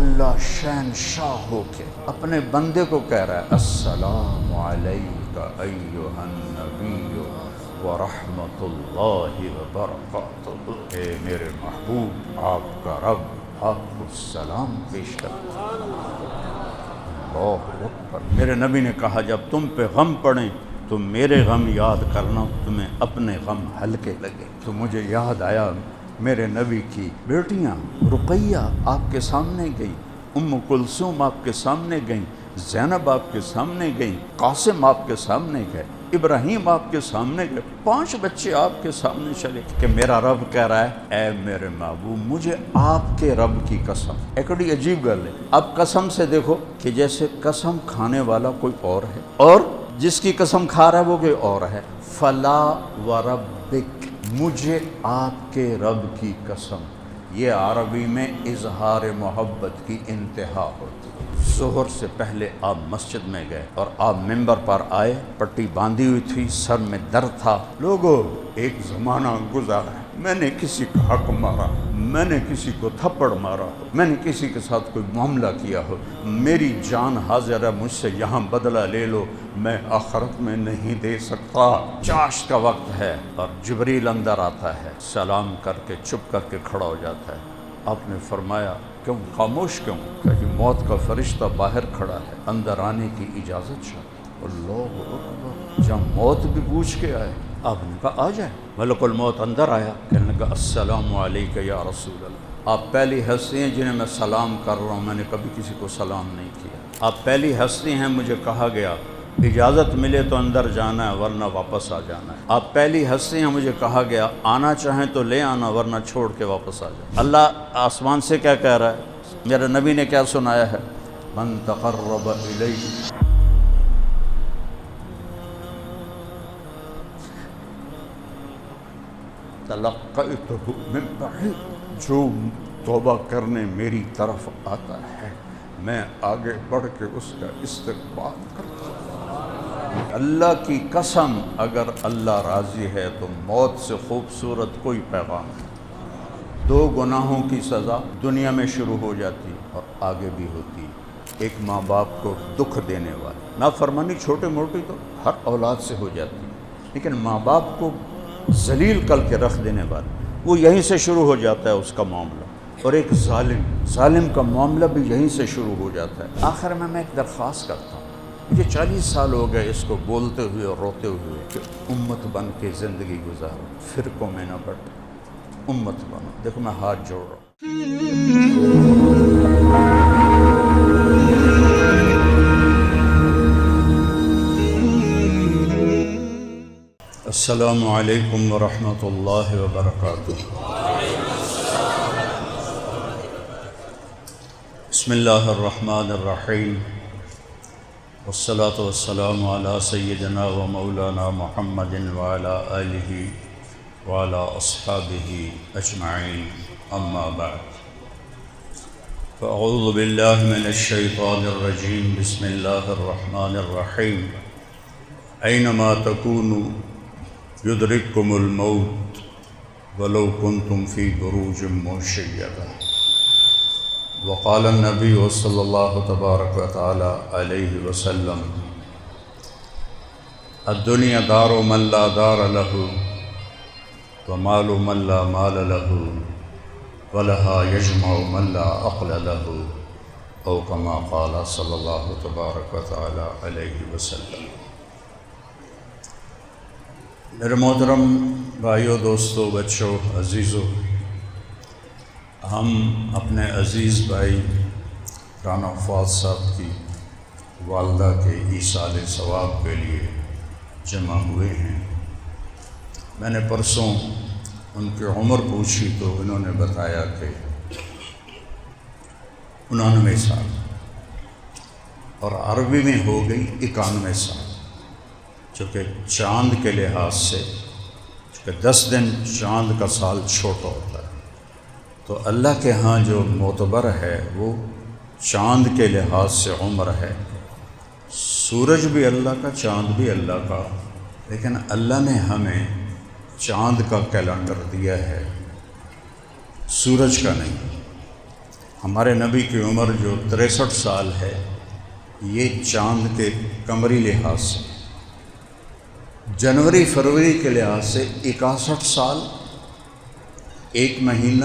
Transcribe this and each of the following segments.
اللہ شہنشاہ ہو کے اپنے بندے کو کہہ رہا ہے السلام علیکہ ایھا النبی ورحمۃ اللہ وبرکاتہ، اے میرے محبوب آپ کا رب آپ کو سلام پیش کرتا ہے۔ اللہ اکبر۔ میرے نبی نے کہا جب تم پہ غم پڑیں تو میرے غم یاد کرنا، تمہیں اپنے غم ہلکے لگے۔ تو مجھے یاد آیا میرے نبی کی بیٹیاں رقیہ آپ کے سامنے گئیں، ام کلثوم آپ کے سامنے گئیں، زینب آپ کے سامنے گئیں، قاسم آپ کے سامنے گئے، ابراہیم آپ کے سامنے گئے، 5 بچے آپ کے سامنے چلے کہ میرا رب کہہ رہا ہے اے میرے محبوب مجھے آپ کے رب کی قسم۔ ایک بڑی عجیب گل ہے، اب قسم سے دیکھو کہ جیسے قسم کھانے والا کوئی اور ہے اور جس کی قسم کھا رہا ہے وہ کوئی اور ہے۔ فلا وربک، مجھے آپ کے رب کی قسم، یہ عربی میں اظہار محبت کی انتہا ہوتی ہے۔ ظہر سے پہلے آپ مسجد میں گئے اور آپ ممبر پر آئے، پٹی باندھی ہوئی تھی، سر میں درد تھا۔ لوگوں ایک زمانہ گزارا ہے، میں نے کسی کا حق مارا، میں نے کسی کو تھپڑ مارا ہو، میں نے کسی کے ساتھ کوئی معاملہ کیا ہو، میری جان حاضر ہے، مجھ سے یہاں بدلہ لے لو، میں آخرت میں نہیں دے سکتا۔ چاشت کا وقت ہے اور جبریل اندر آتا ہے، سلام کر کے چپ کر کے کھڑا ہو جاتا ہے۔ آپ نے فرمایا کیوں خاموش کیوں؟ کہ موت کا فرشتہ باہر کھڑا ہے، اندر آنے کی اجازت چاہتا۔ اللہ اکبر، جب موت بھی پوچھ کے آئے، آپ نے کہا آ جائے۔ ملک الموت اندر آیا، کہنے لگا السلام علیکہ یا رسول اللہ، آپ پہلی ہستی ہیں جنہیں میں سلام کر رہا ہوں، میں نے کبھی کسی کو سلام نہیں کیا، آپ پہلی ہستی ہیں، مجھے کہا گیا اجازت ملے تو اندر جانا ہے ورنہ واپس آ جانا ہے، آپ پہلی ہستی ہیں، مجھے کہا گیا آنا چاہیں تو لے آنا ورنہ چھوڑ کے واپس آ جانا۔ اللہ آسمان سے کیا کہہ رہا ہے؟ میرے نبی نے کیا سنایا ہے؟ من تقرب الی تلقیتہ من بعید، جو توبہ کرنے میری طرف آتا ہے میں آگے بڑھ کے اس کا استقبال کرتا ہوں۔ اللہ کی قسم اگر اللہ راضی ہے تو موت سے خوبصورت کوئی پیغام نہیں۔ 2 گناہوں کی سزا دنیا میں شروع ہو جاتی اور آگے بھی ہوتی، ایک ماں باپ کو دکھ دینے والی نافرمانی چھوٹے موٹی تو ہر اولاد سے ہو جاتی، لیکن ماں باپ کو ذلیل کر کے رکھ دینے والی وہ یہیں سے شروع ہو جاتا ہے اس کا معاملہ، اور ایک ظالم کا معاملہ بھی یہیں سے شروع ہو جاتا ہے۔ آخر میں ایک درخواست کرتا ہوں، مجھے 40 سال ہو گئے اس کو بولتے ہوئے اور روتے ہوئے کہ امت بن کے زندگی گزارو، فرقوں میں نہ بٹ، امت بنو۔ دیکھو میں ہاتھ جوڑ رہا ہوں۔ السلام علیکم ورحمۃ اللہ وبرکاتہ۔ بسم اللہ الرحمن الرحیم، والصلاة والسلام علی سیدنا و مولانا محمد وعلی آلہ وعلی اصحابہ اجمعین، اما بعد فاعوذ باللہ من الشیطان الرجیم، بسم اللہ الرحمن الرحیم، اینما تکونوا یدرککم الموت ولو کنتم فی بروج مشیدہ۔ وقال النبی صلی اللہ تبارک و تعالی علیہ وسلم الدنیا دار من لا دار له ومال من لا مال له ولها يجمع من لا عقل له، او كما قال صلی اللہ تبارک و تعالی علیہ وسلم۔ میرے محترم بھائیوں، دوستوں، بچوں، عزیزوں، ہم اپنے عزیز بھائی رانا فواد صاحب کی والدہ کے ایصال ثواب کے لیے جمع ہوئے ہیں۔ میں نے پرسوں ان کی عمر پوچھی تو انہوں نے بتایا کہ 99 سال، اور عربی میں ہو گئی 91 سال، چونکہ چاند کے لحاظ سے، چونکہ 10 دن چاند کا سال چھوٹا ہوتا ہے، تو اللہ کے ہاں جو معتبر ہے وہ چاند کے لحاظ سے عمر ہے۔ سورج بھی اللہ کا، چاند بھی اللہ کا، لیکن اللہ نے ہمیں چاند کا کیلنڈر دیا ہے، سورج کا نہیں۔ ہمارے نبی کی عمر جو 63 سال ہے، یہ چاند کے قمری لحاظ سے، جنوری فروری کے لحاظ سے 61 سال 1 مہینہ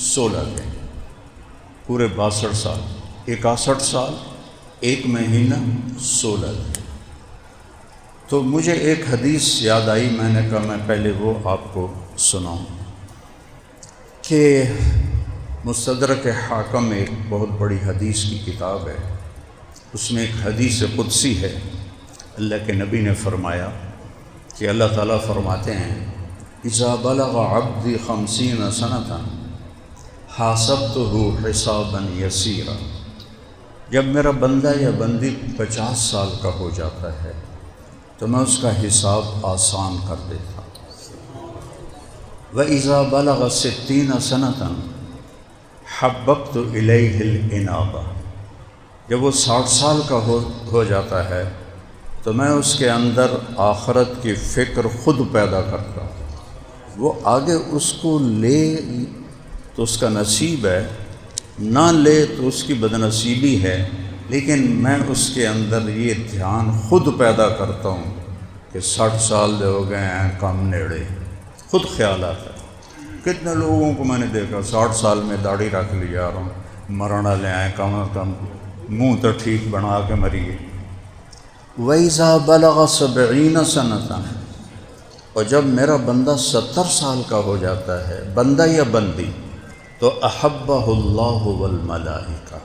16 دن، پورے 62 سال، 61 سال 1 مہینہ 16 دن۔ تو مجھے ایک حدیث یاد آئی، میں نے کہا میں پہلے وہ آپ کو سناؤں کہ مستدرک حاکم ایک بہت بڑی حدیث کی کتاب ہے، اس میں ایک حدیث قدسی ہے۔ اللہ کے نبی نے فرمایا کہ اللہ تعالیٰ فرماتے ہیں اذا بلغ عبدی 50 سنة حاسبته حسابا یسیرا، جب میرا بندہ یا بندی 50 سال کا ہو جاتا ہے تو میں اس کا حساب آسان کر دیتا ہوں۔ وَإِذَا بَلَغَ 60 سَنَةً حَبَّبْتُ إِلَيْهِ الْإِنَابَةَ، جب وہ 60 سال کا ہو جاتا ہے تو میں اس کے اندر آخرت کی فکر خود پیدا کرتا ہوں۔ وہ آگے اس کو لے تو اس کا نصیب ہے، نہ لے تو اس کی بدنصیبی ہے، لیکن میں اس کے اندر یہ دھیان خود پیدا کرتا ہوں کہ 60 سال ہو گئے ہیں، کم نیڑے، خود خیال آتا ہے۔ کتنے لوگوں کو میں نے دیکھا 60 سال میں داڑھی رکھ لی جا رہا ہوں، مرنا لے آئے، کم از کم منہ تو ٹھیک بنا کے مریے۔ وَإِذَا بَلَغَ 70 سَنَةً، اور جب میرا بندہ 70 سال کا ہو جاتا ہے، بندہ یا بندی، تو أَحَبَّهُ اللَّهُ وَالْمَلَائِكَةُ،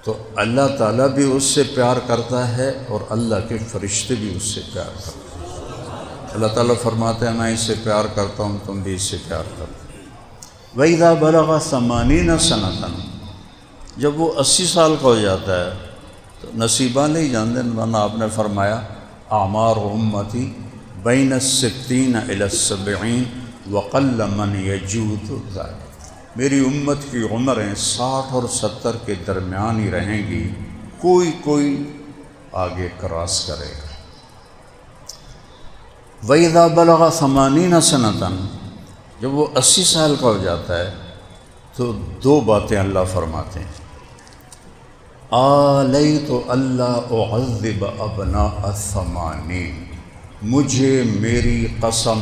تو اللہ تعالیٰ بھی اس سے پیار کرتا ہے اور اللہ کے فرشتے بھی اس سے پیار کرتے ہیں۔ اللہ تعالیٰ فرماتے ہیں میں اس سے پیار کرتا ہوں، تم بھی اس سے پیار کرتے ہو۔ وَإِذَا بَلَغَ 80 سَنَةً، جب وہ 80 سال کا ہو جاتا ہے تو نصیبہ نہیں جانتے، ورنہ آپ نے فرمایا اعمار امتی بین 60 إلی 70 وقل من یجوز ذلک، میری امت کی عمریں 60 اور 70 کے درمیان ہی رہیں گی، کوئی آگے کراس کرے گا۔ وَإِذَا بَلَغَ 80 سَنَةً، جب وہ 80 سال کا ہو جاتا ہے تو 2 باتیں اللہ فرماتے ہیں، آلیت اللہ اعذب ابناء 80، مجھے میری قسم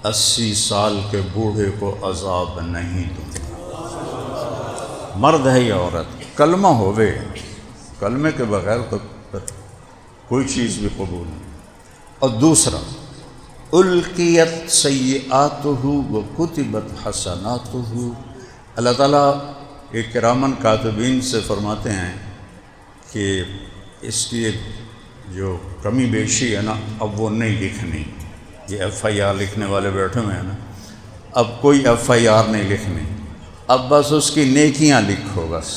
80 سال کے بوڑھے کو عذاب نہیں دوں گا، مرد ہے یا عورت، کلمہ ہوئے، کلمے کے بغیر تو کوئی چیز بھی قبول نہیں۔ اور دوسرا القیت سیئاتہ وکتبت حسناتہ، اللہ تعالیٰ ایک کرامن کاتبین سے فرماتے ہیں کہ اس کی جو کمی بیشی ہے نا، اب وہ نہیں لکھنی، یہ FIR لکھنے والے بیٹھے ہوئے ہیں نا، اب کوئی FIR نہیں لکھنی، اب بس اس کی نیکیاں لکھو بس،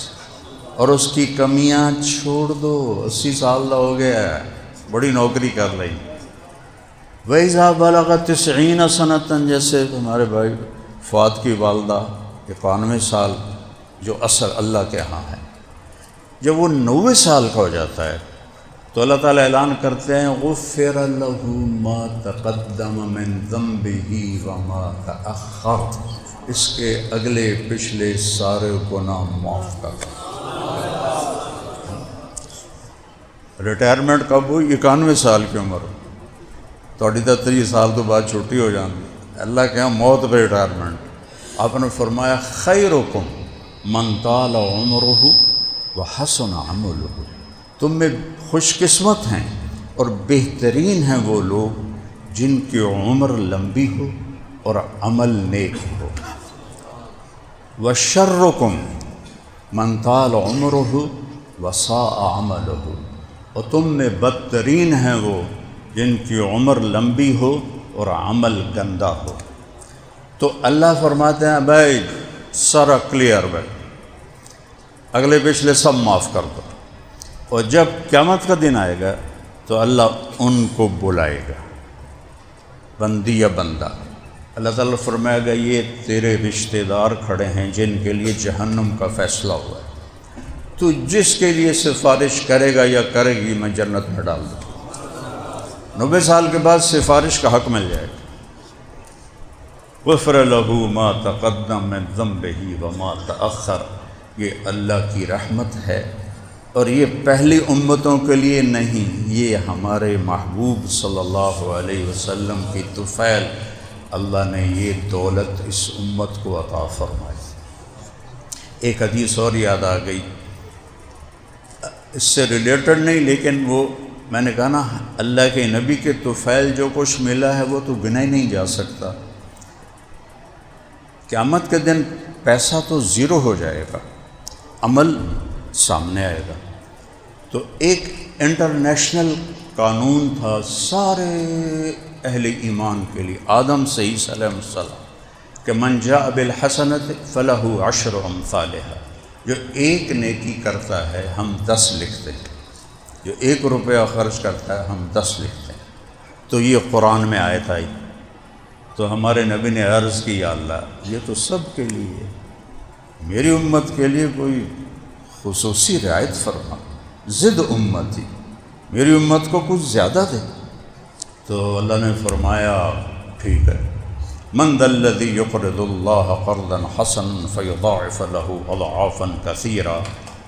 اور اس کی کمیاں چھوڑ دو۔ 80 سال کا ہو گیا ہے، بڑی نوکری کر رہی۔ وَإِذَا بَلَغَ 90 سَنَةً، جیسے ہمارے بھائی فؤاد کی والدہ 91 سال، جو اثر اللہ کے ہاں ہے، جب وہ 90 سال کا ہو جاتا ہے تو اللہ تعالیٰ اعلان کرتے ہیں غُفِّرَ لَهُ مَا تَقَدَّمَ مِن ذَنبِهِ وَمَا تَأَخَّرَ، اس کے اگلے پچھلے سارے گناہ معاف کر دیں۔ ریٹائرمنٹ کب ہوئی؟ 91 سال کی عمر، تھوڑی 30 سال تو بعد چھٹی ہو جاتی، اللہ کے ہاں موت پہ ریٹائرمنٹ۔ آپ نے فرمایا خیرکم من طال عمرہ وحسن عملہ، تم میں خوش قسمت ہیں اور بہترین ہیں وہ لوگ جن کی عمر لمبی ہو اور عمل نیک ہو۔ وشرکم من طال عمرہ وساء عملہ، اور تم میں بدترین ہیں وہ جن کی عمر لمبی ہو اور عمل گندا ہو۔ تو اللہ فرماتے ہیں بھائی سارا کلیئر بھائی، اگلے پچھلے سب معاف کر دو، اور جب قیامت کا دن آئے گا تو اللہ ان کو بلائے گا، بندی یا بندہ۔ اللہ تعالیٰ فرمائے گا یہ تیرے رشتہ دار کھڑے ہیں جن کے لیے جہنم کا فیصلہ ہوا ہے، تو جس کے لیے سفارش کرے گا یا کرے گی میں جنت میں ڈال دوں۔ 90 سال کے بعد سفارش کا حق مل جائے گا۔ غفر لہ ما تقدم من ذنبہ وما تأخر، یہ اللہ کی رحمت ہے، اور یہ پہلی امتوں کے لیے نہیں، یہ ہمارے محبوب صلی اللہ علیہ وسلم کی طفیل اللہ نے یہ دولت اس امت کو عطا فرمائی۔ ایک حدیث اور یاد آ گئی، اس سے ریلیٹڈ نہیں، لیکن وہ میں نے کہا نا اللہ کے نبی کے طفیل جو کچھ ملا ہے وہ تو گنا ہی نہیں جا سکتا۔ قیامت کے دن پیسہ تو زیرو ہو جائے گا، عمل سامنے آئے گا۔ تو ایک انٹرنیشنل قانون تھا سارے اہل ایمان کے لیے، آدم سے عیسیٰ علیہ السلام، کہ من جاء بالحسنۃ فلہ عشر امثالھا، جو ایک نیکی کرتا ہے ہم 10 لکھتے ہیں، جو 1 روپیہ خرچ کرتا ہے ہم 10 لکھتے ہیں۔ تو یہ قرآن میں آیت آئی، تو ہمارے نبی نے عرض کی یا اللہ یہ تو سب کے لیے ہے، میری امت کے لیے کوئی خصوصی رعایت فرما، زد امتی، میری امت کو کچھ زیادہ دے۔ تو اللہ نے فرمایا ٹھیک ہے، من ذا الذی یقرض اللہ قرضا حسنا فیضاعف له اضعافا کثیرا،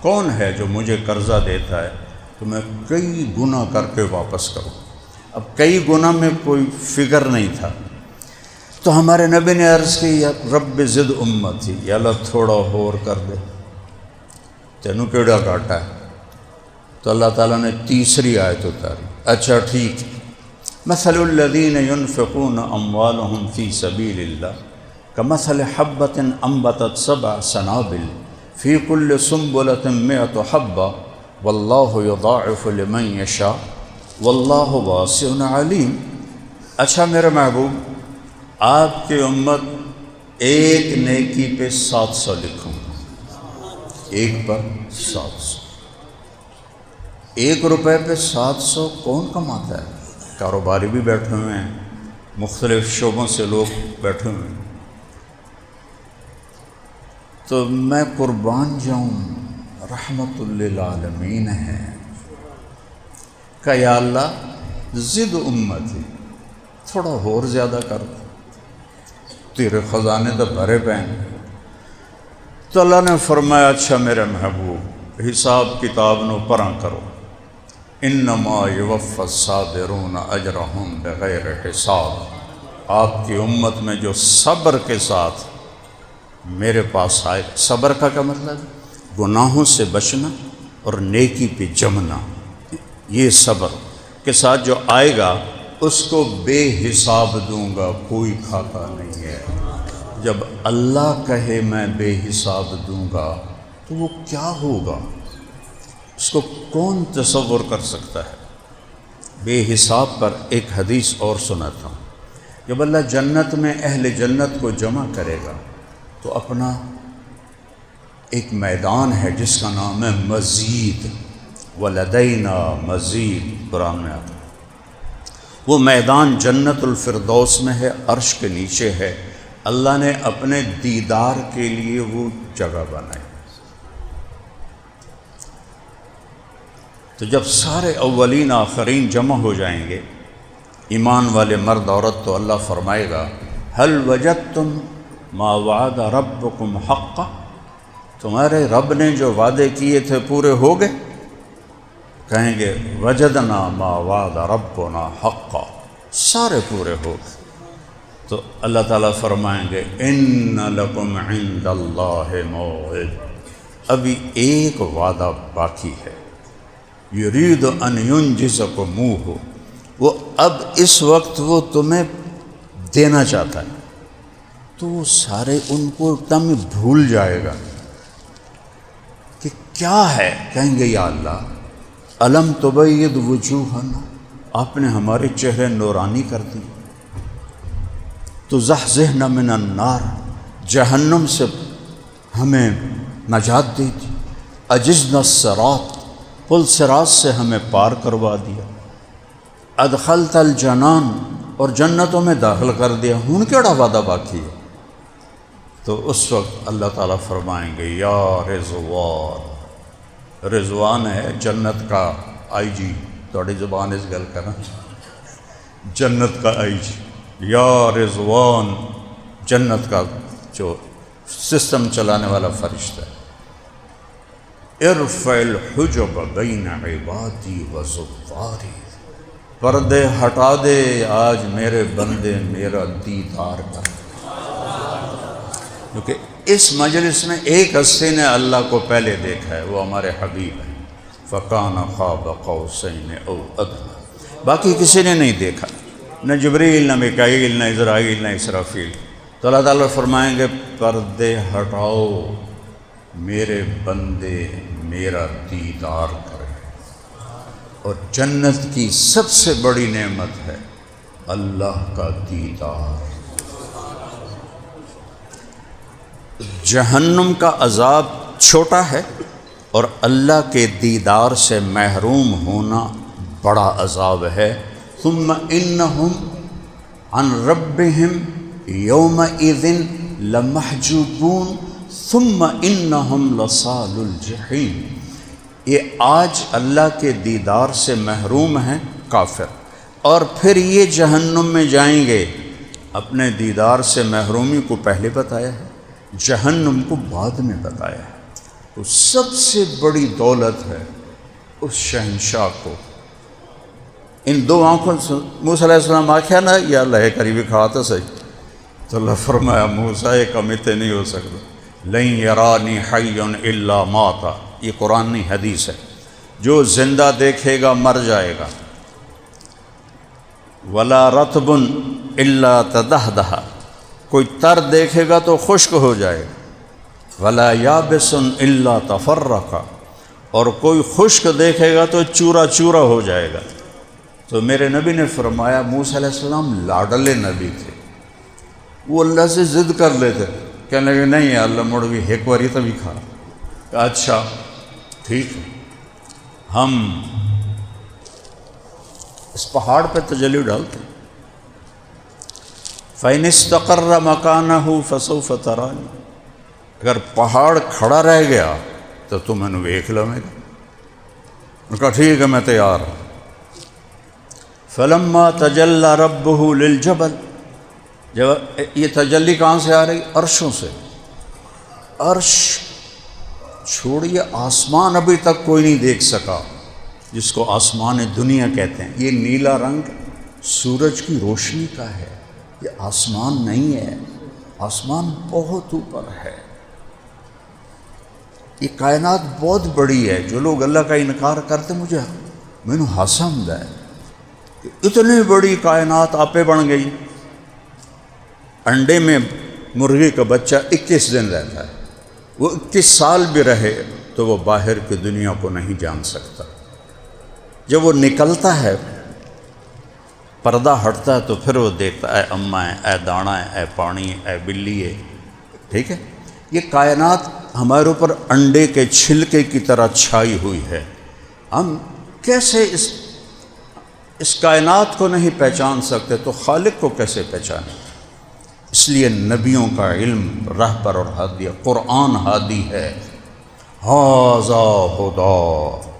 کون ہے جو مجھے قرضہ دیتا ہے تو میں کئی گنا کر کے واپس کروں۔ اب کئی گنا میں کوئی فگر نہیں تھا، تو ہمارے نبی نے عرض کی یا رب زد امتی، یا اللہ تھوڑا اور کر دے، تینوں کیڑا گھاٹا ہے۔ تو اللہ تعالیٰ نے تیسری آیت اتاری، اچھا ٹھیک، مثل الذین ينفقون اموالهم فی سبیل اللہ کمثل حبۃ انبتت 7 سنابل فی کل سنبلۃ 100 حبۃ واللہ یضاعف لمن یشاء واللہ واسع علیم۔ اچھا میرے محبوب، آپ کی امت ایک نیکی پہ 700 لکھوں، ایک پر 700، 1 روپے پہ 700 کون کماتا ہے؟ کاروباری بھی بیٹھے ہوئے ہیں، مختلف شعبوں سے لوگ بیٹھے ہوئے ہیں۔ تو میں قربان جاؤں، رحمت للعالمین ہے، کہ یا اللہ زد امتی، تھوڑا اور زیادہ کر دو، تیرے خزانے تو بھرے پے ہیں۔ تو اللہ نے فرمایا اچھا میرے محبوب، حساب کتاب نو پراں کرو، انما یوفی الصابرون اجرہم بغیر حساب۔ آپ کی امت میں جو صبر کے ساتھ میرے پاس آئے، صبر کا کیا مطلب؟ گناہوں سے بچنا اور نیکی پہ جمنا، یہ صبر کے ساتھ جو آئے گا اس کو بے حساب دوں گا، کوئی کھاتا نہیں ہے۔ جب اللہ کہے میں بے حساب دوں گا تو وہ کیا ہوگا، اس کو کون تصور کر سکتا ہے؟ بے حساب پر ایک حدیث اور سناتا ہوں، جب اللہ جنت میں اہل جنت کو جمع کرے گا تو اپنا ایک میدان ہے جس کا نام ہے مزید، ولدینا مزید، قرآن میں آتا ہے۔ وہ میدان جنت الفردوس میں ہے، عرش کے نیچے ہے، اللہ نے اپنے دیدار کے لیے وہ جگہ بنائی۔ تو جب سارے اولین آخرین جمع ہو جائیں گے، ایمان والے مرد عورت، تو اللہ فرمائے گا هل وجدتم ما وعد ربکم حقا، تمہارے رب نے جو وعدے کیے تھے پورے ہو گئے؟ کہیں گے وجدنا ما وعد ربنا حقا، سارے پورے ہو گئے۔ تو اللہ تعالیٰ فرمائیں گے ان لکم عند اللہ موعد، ابھی ایک وعدہ باقی ہے، یرید ان ینجزکموہ، وہ اب اس وقت وہ تمہیں دینا چاہتا ہے۔ تو وہ سارے ان کو ایک دم بھول جائے گا کہ کیا ہے، کہیں گے یا اللہ الم تبید وجوہنا، آپ نے ہمارے چہرے نورانی کر دی، تزحزحنا من النار، جہنم سے ہمیں نجات دی تھی، اجزنا الصراط، پل صراط سے ہمیں پار کروا دیا، ادخلت الجنان، اور جنتوں میں داخل کر دیا، ہن کیڑا وعدہ باقی ہے؟ تو اس وقت اللہ تعالیٰ فرمائیں گے یا رضوان، رضوان ہے جنت کا آئی جی، تھوڑی زبان اس گل کرنا، جنت کا آئی جی، یا رضوان، جنت کا جو سسٹم چلانے والا فرشتہ ہے، ارفع الحجب بین عبادی و زواری، پردے ہٹا دے آج میرے بندے میرا دیدار کر۔ کیونکہ اس مجلس میں ایک ہستی نے اللہ کو پہلے دیکھا ہے، وہ ہمارے حبیب ہیں، فَكَانَ قَابَ قَوْسَيْنِ أَوْ أَدْنَىٰ، باقی کسی نے نہیں دیکھا، نہ جبریل، نہ میکائیل، نہ عزرائیل، نہ اسرافیل۔ تو اللہ تعالیٰ فرمائیں گے پردے ہٹاؤ، میرے بندے میرا دیدار کریں۔ اور جنت کی سب سے بڑی نعمت ہے اللہ کا دیدار۔ جہنم کا عذاب چھوٹا ہے اور اللہ کے دیدار سے محروم ہونا بڑا عذاب ہے۔ ثم انہم عن ربہم یومئذ لمحجوبون ثم انہم لصال الجحیم۔ یہ آج اللہ کے دیدار سے محروم ہیں کافر، اور پھر یہ جہنم میں جائیں گے۔ اپنے دیدار سے محرومی کو پہلے بتایا ہے، جہنم کو بعد میں بتایا ہے۔ تو سب سے بڑی دولت ہے اس شہنشاہ کو ان دو آنکھوں سے۔ موسیٰ علیہ السلام آکھیا نا یا اللہ قریبی کھاتا صحیح، تو اللہ فرمایا موسیٰ یہ کمیتے نہیں ہو سکتا، لن یرانی حی الا ماتا، یہ قرآن نہیں حدیث ہے، جو زندہ دیکھے گا مر جائے گا۔ ولا رطب الا تدہدہ، کوئی تر دیکھے گا تو خشک ہو جائے گا۔ ولا یابس الا تفرقا، اور کوئی خشک دیکھے گا تو چورا چورا ہو جائے گا۔ تو میرے نبی نے فرمایا موسیٰ علیہ السلام لاڈلے نبی تھے، وہ اللہ سے ضد کر لیتے، کہنے لگے نہیں اللہ مڑ بھی ایک باری تو بھی کھا۔ اچھا ٹھیک ہے، ہم اس پہاڑ پہ تجلی ڈالتے ہیں، فَإِنِ اسْتَقَرَّ مَكَانَهُ فَسَوْفَ تَرَانِي، اگر پہاڑ کھڑا رہ گیا تو تم میں ویکھ لو گا۔ میں کہا ٹھیک ہے میں تیار ہوں۔ فَلَمَّا تَجَلَّى رَبُّهُ لِلْجَبَلِ، جب یہ تجلی کہاں سے آ رہی؟ عرشوں سے۔ عرش چھوڑیے آسمان ابھی تک کوئی نہیں دیکھ سکا، جس کو آسمان دنیا کہتے ہیں۔ یہ نیلا رنگ سورج کی روشنی کا ہے، یہ آسمان نہیں ہے، آسمان بہت اوپر ہے۔ یہ کائنات بہت بڑی ہے۔ جو لوگ اللہ کا انکار کرتے مینوں ہاسا ہوندا ہے کہ اتنی بڑی کائنات آپے بن گئی۔ انڈے میں مرغی کا بچہ 21 دن رہتا ہے، وہ 21 سال بھی رہے تو وہ باہر کی دنیا کو نہیں جان سکتا۔ جب وہ نکلتا ہے پردہ ہٹتا ہے تو پھر وہ دیکھتا ہے اے اماں ہے، اے دانا ہے، اے پانی ہے، اے بلی ہے۔ ٹھیک ہے، یہ کائنات ہمارے اوپر انڈے کے چھلکے کی طرح چھائی ہوئی ہے۔ ہم کیسے اس کائنات کو نہیں پہچان سکتے تو خالق کو کیسے پہچانیں؟ اس لیے نبیوں کا علم رہبر اور ہادی، قرآن ہادی ہے۔ ھذا ھدی،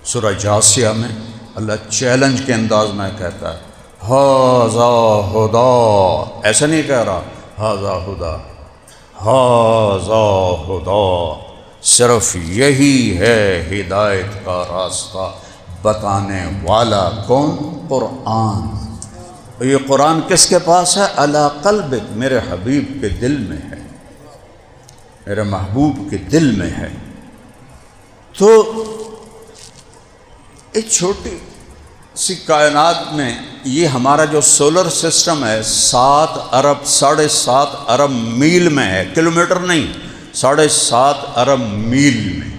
سورہ جاسیہ میں اللہ چیلنج کے انداز میں کہتا ہے ھذا ھدی، ایسا نہیں کہہ رہا ھذا ھدی، ھذا ھدی، صرف یہی ہے ہدایت کا راستہ بتانے والا۔ کون؟ قرآن۔ اور یہ قرآن کس کے پاس ہے؟ علی قلبک، میرے حبیب کے دل میں ہے، میرے محبوب کے دل میں ہے۔ تو ایک چھوٹی سی کائنات میں یہ ہمارا جو سولر سسٹم ہے 7 ارب 7.5 ارب میل میں ہے، کلومیٹر نہیں، 7.5 ارب میل میں۔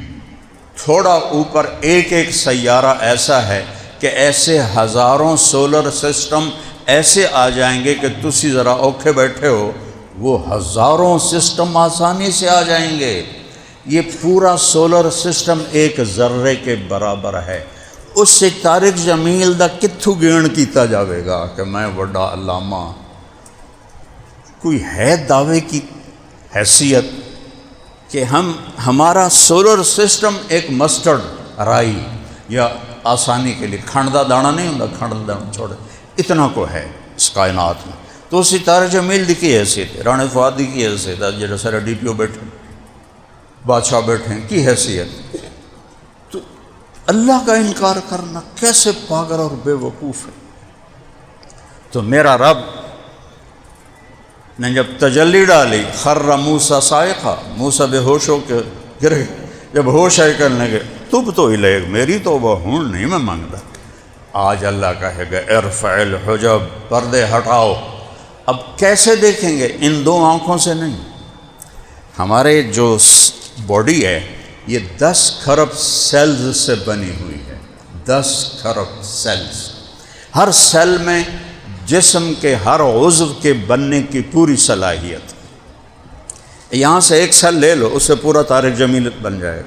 تھوڑا اوپر ایک ایک سیارہ ایسا ہے کہ ایسے ہزاروں سولر سسٹم ایسے آ جائیں گے کہ تسی ذرا اوکھے بیٹھے ہو، وہ ہزاروں سسٹم آسانی سے آ جائیں گے۔ یہ پورا سولر سسٹم ایک ذرے کے برابر ہے۔ اس سے طارق جمیل دا کتھو گین کیتا جاوے گا کہ میں وڈا علامہ، کوئی ہے دعوے کی حیثیت کہ ہمارا سولر سسٹم ایک مسٹرڈ رائی یا آسانی کے لیے کھنڈا دانا نہیں ہوتا، کھنڈا دانا چھوڑے، اتنا کو ہے اس کائنات میں۔ تو اسی طارق جمیل دی کی حیثیت ہے، رانے فؤاد دی کی حیثیت ہے، جڑے سارے ڈی پی او بیٹھے، بادشاہ بیٹھے ہیں، کی حیثیت اللہ کا انکار کرنا کیسے پاگل اور بے وقوف ہے۔ تو میرا رب نے جب تجلی ڈالی، خر موسیٰ صاعقہ، موسیٰ بے ہوش ہو کے گر گئے۔ جب ہوش آئے کرنے لگے تب تو الیک، میری توبہ ہوں نہیں میں مانگتا۔ آج اللہ کہے گا ارفع الحجب، پردے ہٹاؤ۔ اب کیسے دیکھیں گے؟ ان دو آنکھوں سے نہیں۔ ہمارے جو باڈی ہے یہ 10 کھرب سیلز سے بنی ہوئی ہے، 10 کھرب سیلز۔ ہر سیل میں جسم کے ہر عضو کے بننے کی پوری صلاحیت۔ یہاں سے ایک سیل لے لو، اس سے پورا طارق جمیل بن جائے گا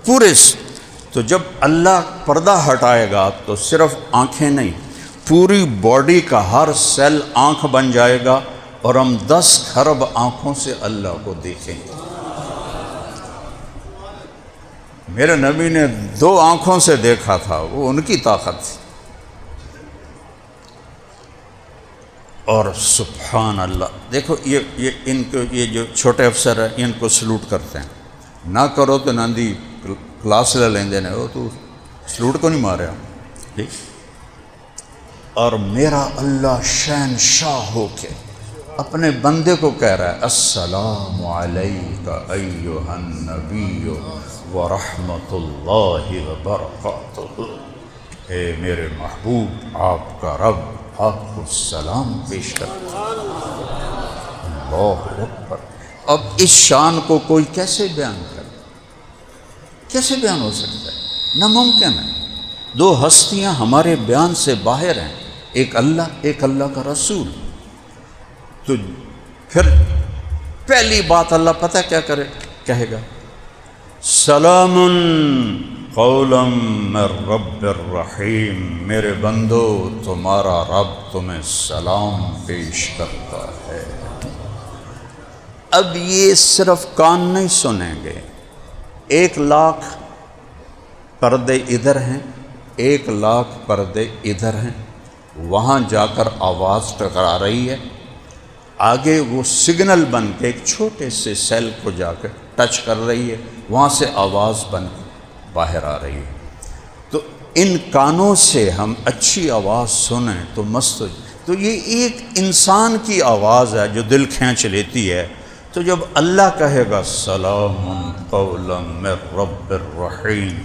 پورے۔ تو جب اللہ پردہ ہٹائے گا تو صرف آنکھیں نہیں، پوری باڈی کا ہر سیل آنکھ بن جائے گا، اور ہم 10 کھرب آنکھوں سے اللہ کو دیکھیں گے۔ میرے نبی نے 2 آنکھوں سے دیکھا تھا، وہ ان کی طاقت تھی۔ اور سبحان اللہ، دیکھو یہ جو چھوٹے افسر ہیں ان کو سلوٹ کرتے ہیں، نہ کرو تو ناندی کلاس لے لیندے نے، وہ تو سلوٹ کو نہیں مارے ہم، ٹھیک۔ اور میرا اللہ شہنشاہ ہو کے اپنے بندے کو کہہ رہا ہے السلام علیک ایھا النبی ورحمۃ اللہ وبرکاتہ، اے میرے محبوب آپ کا رب آپ کو سلام پیش کرتا ہے۔ اللہ اکبر۔ اب اس شان کو کوئی کیسے بیان کرے؟ کیسے بیان ہو سکتا ہے؟ ناممکن ہے۔ 2 ہستیاں ہمارے بیان سے باہر ہیں، ایک اللہ کا رسول۔ تو پھر پہلی بات اللہ پتہ کیا کہے گا؟ سلام قولا من رب الرحیم، میرے بندو تمہارا رب تمہیں سلام پیش کرتا ہے۔ اب یہ صرف کان نہیں سنیں گے، 1,00,000 پردے ادھر ہیں، 1,00,000 پردے ادھر ہیں، وہاں جا کر آواز ٹکرا رہی ہے، آگے وہ سگنل بن کے ایک چھوٹے سے سیل کو جا کے ٹچ کر رہی ہے، وہاں سے آواز بن کے باہر آ رہی ہے۔ تو ان کانوں سے ہم اچھی آواز سنیں تو مست ہو جائے۔ تو یہ ایک انسان کی آواز ہے جو دل کھینچ لیتی ہے۔ تو جب اللہ کہے گا سلام قولا من رب الرحیم،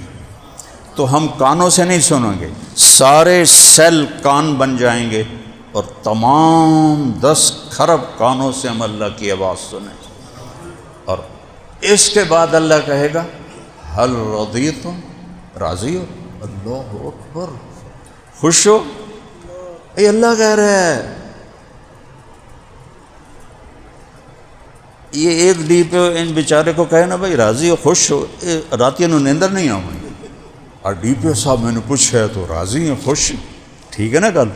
تو ہم کانوں سے نہیں سنیں گے، سارے سیل کان بن جائیں گے، اور تمام 10 کھرب کانوں سے ہم اللہ کی آواز سنیں۔ اور اس کے بعد اللہ کہے گا حل رضیتم، راضی ہو؟ اللہ اکبر، خوش ہو؟ اے اللہ کہہ رہا ہے۔ یہ ایک ڈی پہ ان بیچارے کو کہے نا بھائی راضی ہو، خوش ہو، راتیں نو نیندر نہیں آؤں گی، اور ڈی پی او صاحب میں نے پوچھا ہے تو راضی ہیں، خوش ہیں، ٹھیک ہے نا گل؟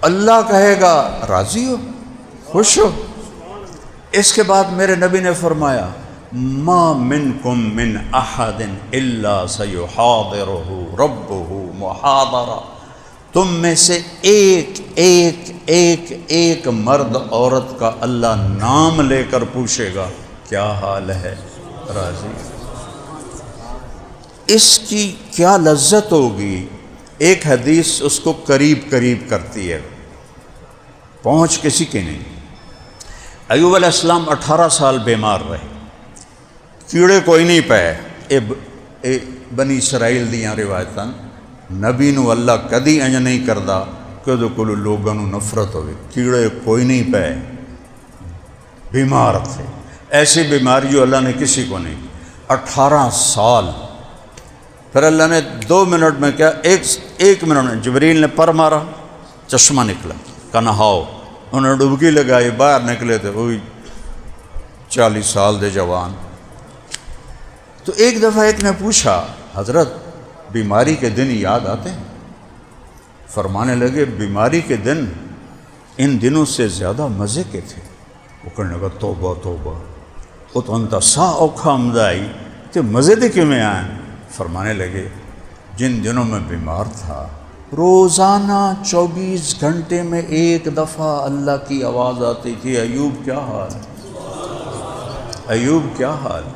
اللہ کہے گا راضی ہو، خوش ہو؟ اس کے بعد میرے نبی نے فرمایا ما منکم من احد الا سیحاضرہ ربہ محاضرہ، تم میں سے ایک مرد عورت کا اللہ نام لے کر پوچھے گا کیا حال ہے، راضی؟ اس کی کیا لذت ہوگی۔ ایک حدیث اس کو قریب کرتی ہے، پہنچ کسی کی نہیں۔ ایوب علیہ السلام 18 سال بیمار رہے، کیڑے کوئی نہیں پائے۔ بنی اسرائیل دیاں روایتاں نبی نو اللہ کدی انج نہیں کردا کہ دو کلو لوگوں نفرت ہوئے، کیڑے کوئی نہیں پائے، بیمار تھے۔ ایسی بیماری جو اللہ نے کسی کو نہیں، 18 سال۔ پھر اللہ نے 2 منٹ میں کیا، ایک منٹ میں جبریل نے پر مارا، چشمہ نکلا، کہ نہاؤ، انہوں نے ڈبکی لگائی، باہر نکلے تھے وہی 40 سال دے جوان۔ تو ایک دفعہ ایک نے پوچھا حضرت بیماری کے دن یاد آتے ہیں؟ فرمانے لگے بیماری کے دن ان دنوں سے زیادہ مزے کے تھے۔ وہ کہنے لگا توبہ توبہ، وہ تو انتا سا اوکھا امدائی کہ مزے دے کیوں میں آئیں؟ فرمانے لگے جن دنوں میں بیمار تھا روزانہ 24 گھنٹے میں 1 دفعہ اللہ کی آواز آتی تھی ایوب کیا حال ہے، ایوب کیا حال ہے۔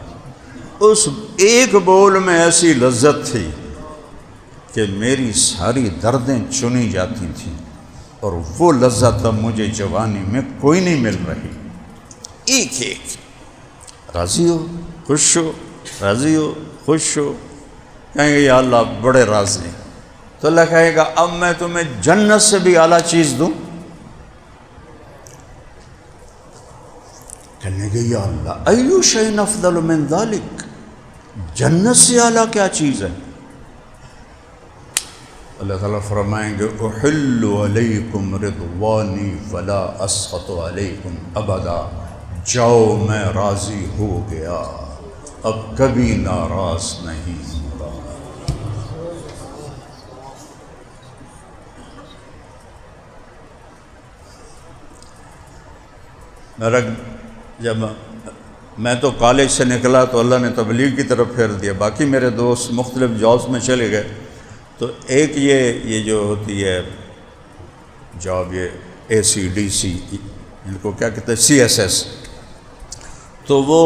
اس ایک بول میں ایسی لذت تھی کہ میری ساری دردیں چنی جاتی تھیں، اور وہ لذت اب مجھے جوانی میں کوئی نہیں مل رہی۔ ایک ایک راضی ہو، خوش ہو، راضی ہو، خوش ہو، کہیں گے یا اللہ بڑے راضی ہیں، تو اللہ کہے گا اب میں تمہیں جنت سے بھی اعلیٰ چیز دوں؟ کہنے گے یا اللہ ایو شیء افضل من ذلک، جنت سے اعلیٰ کیا چیز ہے؟ اللہ تعالیٰ فرمائیں گے احل علیکم رضوانی فلا اسخط علیکم ابدا، جاؤ میں راضی ہو گیا، اب کبھی ناراض نہیں ہوں گا۔ میرا جب میں تو کالج سے نکلا تو اللہ نے تبلیغ کی طرف پھیر دیا، باقی میرے دوست مختلف جابس میں چلے گئے، تو ایک یہ جو ہوتی ہے جاب، یہ ACDC، ان کو کیا کہتے ہیں CSS، تو وہ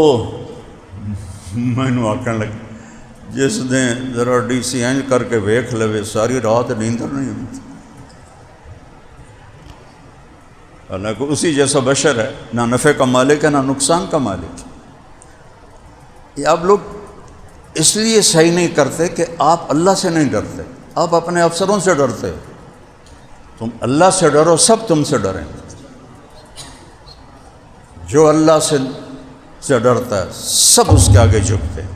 میں نے آکھن لگا جس نے ذرا DC انج کر کے ویکھ لوے ساری رات نیندر نہیں ہوتی، حالانکہ اسی جیسا بشر ہے، نہ نفع کا مالک ہے نہ نقصان کا مالک ہے۔ یہ آپ لوگ اس لیے صحیح نہیں کرتے کہ آپ اللہ سے نہیں ڈرتے، آپ اپنے افسروں سے ڈرتے ہو۔ تم اللہ سے ڈرو، سب تم سے ڈریں۔ جو اللہ سے ڈرتا ہے سب اس کے آگے جھکتے ہیں۔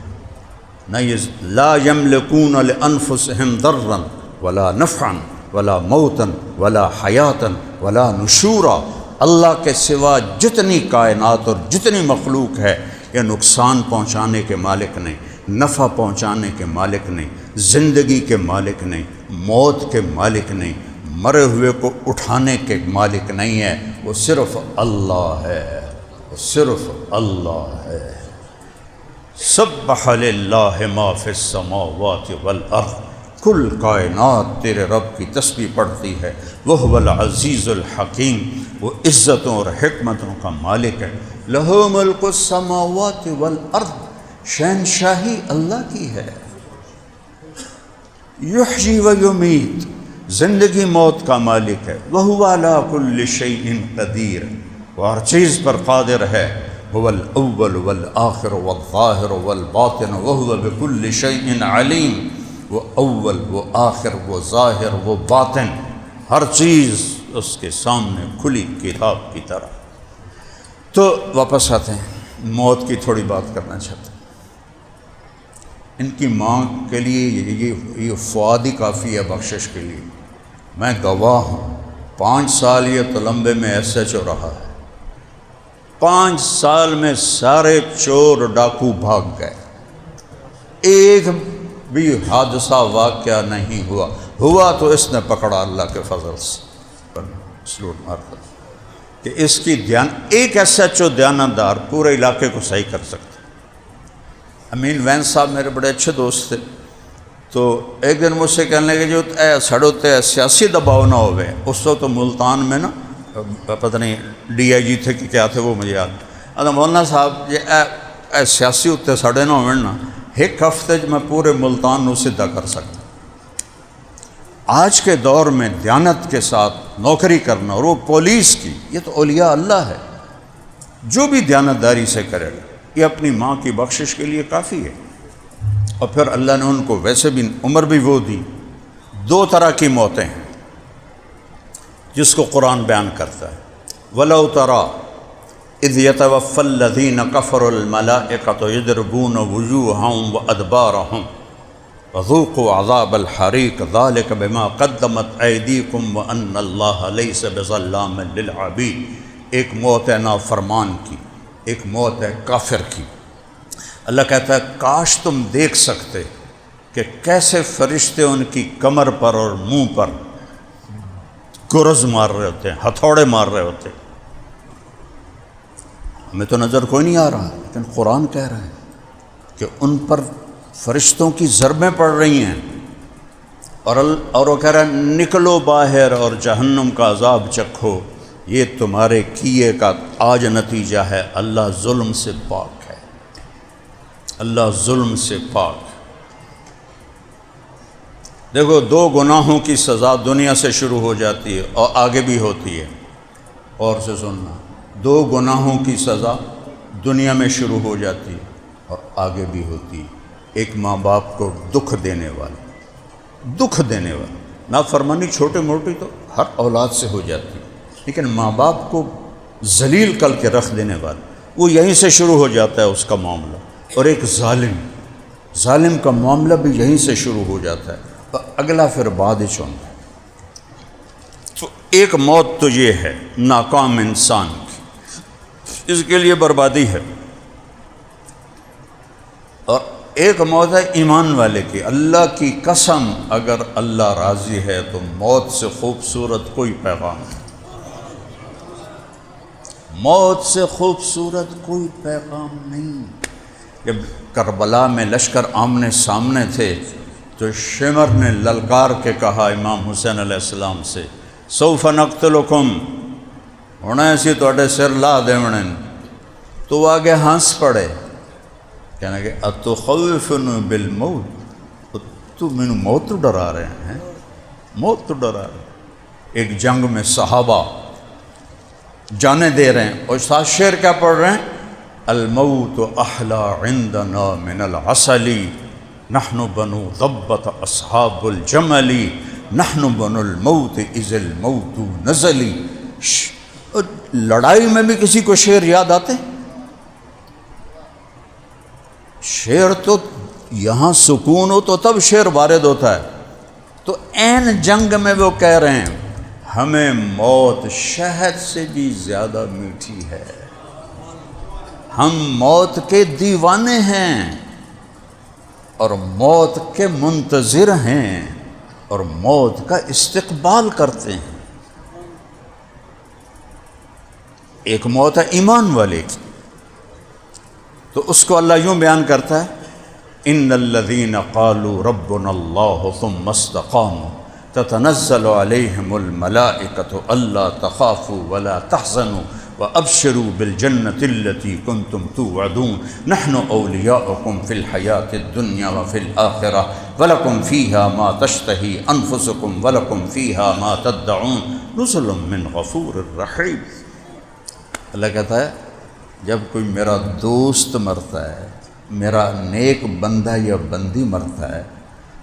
نہ یہ لا یملکون لانفسہم ضرا ولا نفعا ولا موتا ولا حیاتا ولا نشورا، اللہ کے سوا جتنی کائنات اور جتنی مخلوق ہے یہ نقصان پہنچانے کے مالک نہیں، نفع پہنچانے کے مالک نہیں، زندگی کے مالک نہیں، موت کے مالک نہیں، مرے ہوئے کو اٹھانے کے مالک نہیں ہے، وہ صرف اللہ ہے، وہ صرف اللہ ہے۔ سبح للہ ما فی السماوات والارض، کل کائنات تیرے رب کی تسبیح پڑھتی ہے، وہو العزیز الحکیم، وہ عزتوں اور حکمتوں کا مالک ہے۔ لہ ملک السماوات والارض، شہنشاہی اللہ کی ہے۔ یحیی و یمیت، زندگی موت کا مالک ہے۔ وہو علی کل شیء قدیر، وہ ہر چیز پر قادر ہے۔ هو الاول والآخر والظاہر والباطن وهو بكل شیء علیم، وہ اول، وہ آخر، وہ ظاہر، وہ باطن، ہر چیز اس کے سامنے کھلی کتاب کی طرح۔ تو واپس آتے ہیں، موت کی تھوڑی بات کرنا چاہتے ہیں۔ ان کی ماں کے لیے یہ فؤاد ہی کافی ہے بخشش کے لیے۔ میں گواہ ہوں، 5 سال یہ تلمبے میں SHO رہا ہے، 5 سال میں سارے چور ڈاکو بھاگ گئے، ایک بھی حادثہ واقعہ نہیں ہوا تو اس نے پکڑا اللہ کے فضل سے، سلوٹ مار کر کہ اس کی ایک SHO دیانتدار پورے علاقے کو صحیح کر سکتا۔ امین وین صاحب میرے بڑے اچھے دوست تھے، تو ایک دن مجھ سے کہنے لگے جو سڑوتے سیاسی دباؤ نہ ہوئے، اس وقت تو ملتان میں نا پتہ نہیں DIG تھے کہ کیا تھے وہ مجھے یاد، مولانا صاحب یہ سیاسی اتنے سڑے نہ ہوئے نا، ایک ہفتے میں پورے ملتان نو سدھا کر سکتا۔ آج کے دور میں دیانت کے ساتھ نوکری کرنا، اور وہ پولیس کی، یہ تو اولیاء اللہ ہے، جو بھی دیانتداری سے کرے گا یہ اپنی ماں کی بخشش کے لیے کافی ہے۔ اور پھر اللہ نے ان کو ویسے بھی عمر بھی وہ دی۔ 2 طرح کی موتیں ہیں جس کو قرآن بیان کرتا ہے، وَلَوْ تَرَىٰ اِذْ يَتَوَفَّى الَّذِينَ كَفَرُوا الْمَلَائِكَةُ يَضْرِبُونَ وُجُوهَهُمْ وَأَدْبَارَهُمْ وَذُوقُوا عَذَابَ الْحَرِيقِ ذَلِكَ بِمَا قَدَّمَتْ أَيْدِيكُمْ وَأَنَّ اللَّهَ لَيْسَ بِظَلَّامٍ لِّلْعَبِيدِ۔ ایک موت ہے نافرمان کی، ایک موت ہے کافر کی۔ اللہ کہتا ہے کاش تم دیکھ سکتے کہ کیسے فرشتے ان کی کمر پر اور منہ پر گرز مار رہے ہوتے ہیں، ہتھوڑے مار رہے ہوتے ہیں۔ ہمیں تو نظر کوئی نہیں آ رہا، لیکن قرآن کہہ رہا ہے کہ ان پر فرشتوں کی ضربیں پڑ رہی ہیں، اور وہ کہہ رہا ہے نکلو باہر اور جہنم کا عذاب چکھو، یہ تمہارے کیے کا آج نتیجہ ہے، اللہ ظلم سے پاک ہے۔ اللہ ظلم سے پاک۔ دیکھو، دو گناہوں کی سزا دنیا سے شروع ہو جاتی ہے اور آگے بھی ہوتی ہے۔ اور سے سننا، دو گناہوں کی سزا دنیا میں شروع ہو جاتی ہے اور آگے بھی ہوتی ہے۔ ایک ماں باپ کو دکھ دینے والا نافرمانی چھوٹی موٹی تو ہر اولاد سے ہو جاتی ہے، لیکن ماں باپ کو ذلیل کر کے رکھ دینے والا، وہ یہیں سے شروع ہو جاتا ہے اس کا معاملہ۔ اور ایک ظالم کا معاملہ بھی یہیں سے شروع ہو جاتا ہے، اور اگلا پھر بعد چونتا ہے۔ تو ایک موت تو یہ ہے ناکام انسان کی، اس کے لیے بربادی ہے، اور ایک موت ہے ایمان والے کی۔ اللہ کی قسم، اگر اللہ راضی ہے تو موت سے خوبصورت کوئی پیغام نہیں، موت سے خوبصورت کوئی پیغام نہیں۔ جب کربلا میں لشکر آمنے سامنے تھے تو شمر نے للکار کے کہا امام حسین علیہ السلام سے، سوف نقتلکم، ہونا ایسی توڑے سر لا دیونے، تو وہ آگے ہنس پڑے، کہنے کہ اتخوفنی بالموت، تو مینوں موت تو ڈرا رہے ہیں، موت تو ڈرا رہے ہیں۔ ایک جنگ میں صحابہ جانے دے رہے ہیں اور ساتھ شعر کیا پڑھ رہے ہیں، الموت احلا عندنا من العسل، نحن بنو ضبط اصحاب الجمل، نحن بنو الموت اذ الموت نزلی۔ لڑائی میں بھی کسی کو شعر یاد آتے؟ شعر تو یہاں سکون ہو تو تب شعر وارد ہوتا ہے، تو عین جنگ میں وہ کہہ رہے ہیں ہمیں موت شہد سے بھی زیادہ میٹھی ہے، ہم موت کے دیوانے ہیں اور موت کے منتظر ہیں اور موت کا استقبال کرتے ہیں۔ ایک موت ہے ایمان والے کی، تو اس کو اللہ یوں بیان کرتا ہے، ان الذین قالوا ربنا اللہ ثم استقاموا تتنزل علیہم الملائکۃ الا تخافوا ولا تحزنوا وابشروا بالجنۃ التی کنتم توعدون نحن اولیاؤکم فی الحیاۃ الدنیا وفی الآخرہ ولکم فیہا ما تشتہی انفسکم ولکم فیہا ما تدعون نزل من غفور رحیم۔ اللہ کہتا ہے جب کوئی میرا دوست مرتا ہے، میرا نیک بندہ یا بندی مرتا ہے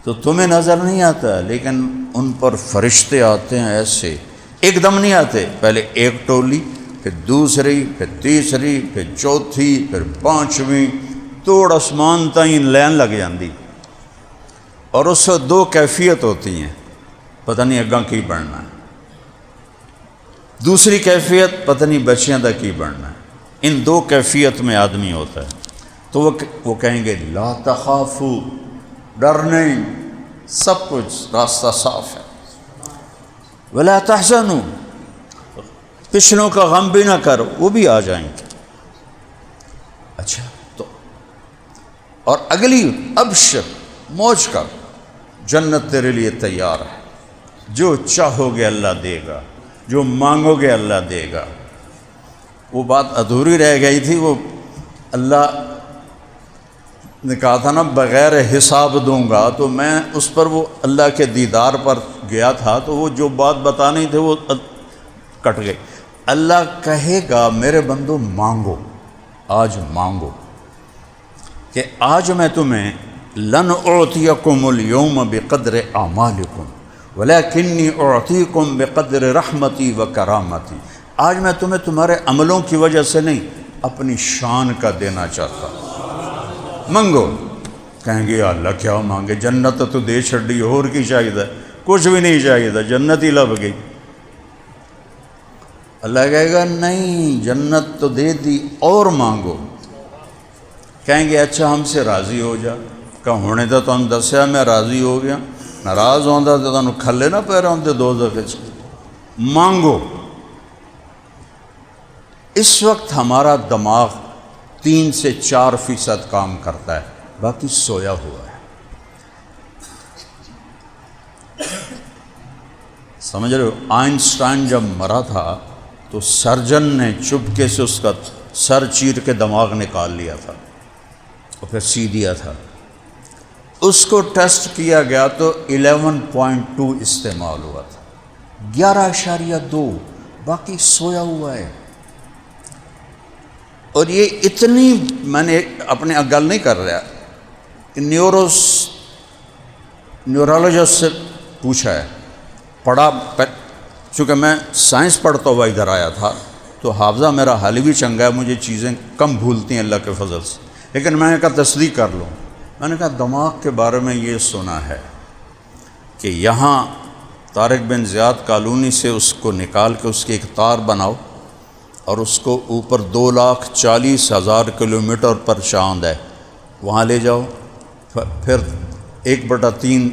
تو تمہیں نظر نہیں آتا، لیکن ان پر فرشتے آتے ہیں ایسے، ایک دم نہیں آتے، پہلے ایک ٹولی، پھر دوسری، پھر تیسری، پھر چوتھی، پھر پانچویں، توڑ آسمان تائیں لین لگ جاندی، اور اس سے دو کیفیت ہوتی ہیں، پتہ نہیں اگاں کی بڑھنا ہے، دوسری کیفیت پتہ نہیں بچیاں دا کی بڑھنا ہے۔ ان دو کیفیت میں آدمی ہوتا ہے، تو وہ کہیں گے لا تخافو، ڈر نہیں، سب کچھ راستہ صاف ہے، ولا تحزنوا، پچھلوں کا غم بھی نہ کر، وہ بھی آ جائیں گے۔ اچھا، تو اور اگلی ابشر، موج کر، جنت تیرے لیے تیار ہے، جو چاہو گے اللہ دے گا، جو مانگو گے اللہ دے گا۔ وہ بات ادھوری رہ گئی تھی، وہ اللہ نے کہا تھا نا بغیر حساب دوں گا، تو میں اس پر وہ اللہ کے دیدار پر گیا تھا، تو وہ جو بات بتانی تھی وہ کٹ گئی۔ اللہ کہے گا میرے بندو مانگو، آج مانگو، کہ آج میں تمہیں لن اعطیکم اليوم بقدر اعمالکم ولکنی اعطیکم بقدر رحمتی و کرامتی، آج میں تمہیں تمہارے عملوں کی وجہ سے نہیں، اپنی شان کا دینا چاہتا ہوں، منگو۔ کہیں گے یا اللہ کیا مانگے، جنت تو دے چھڑی، اور کی چاہیے، کچھ بھی نہیں چاہیے، جنت ہی لب گئی۔ اللہ کہے گا نہیں، جنت تو دے دی، اور مانگو۔ کہیں گے اچھا ہم سے راضی ہو جا، کہ ہونے تو تم دسیا میں راضی ہو گیا، ناراض ہوتا تو تمہیں کھلے نہ پہ رہے ہوتے دوزخ وچ، مانگو۔ اس وقت ہمارا دماغ 3 سے 4% کام کرتا ہے، باقی سویا ہوا ہے۔ سمجھ رہے ہو؟ آئنسٹائن جب مرا تھا تو سرجن نے چپکے سے اس کا سر چیر کے دماغ نکال لیا تھا، اور پھر سی دیا تھا، اس کو ٹیسٹ کیا گیا تو 11.2 استعمال ہوا تھا، 11.2، باقی سویا ہوا ہے۔ اور یہ اتنی، میں نے اپنے گل نہیں کر رہا، نیورولوجسٹ سے پوچھا ہے، پڑھا، چونکہ میں سائنس پڑھتا ہوا ادھر آیا تھا تو حافظہ میرا حال بھی چنگا ہے، مجھے چیزیں کم بھولتی ہیں اللہ کے فضل سے، لیکن میں نے کہا تصدیق کر لوں۔ میں نے کہا دماغ کے بارے میں یہ سنا ہے کہ یہاں طارق بن زیاد کالونی سے اس کو نکال کے اس کی ایک تار بناؤ اور اس کو اوپر 2,40,000 کلومیٹر پر چاند ہے، وہاں لے جاؤ، پھر 1/3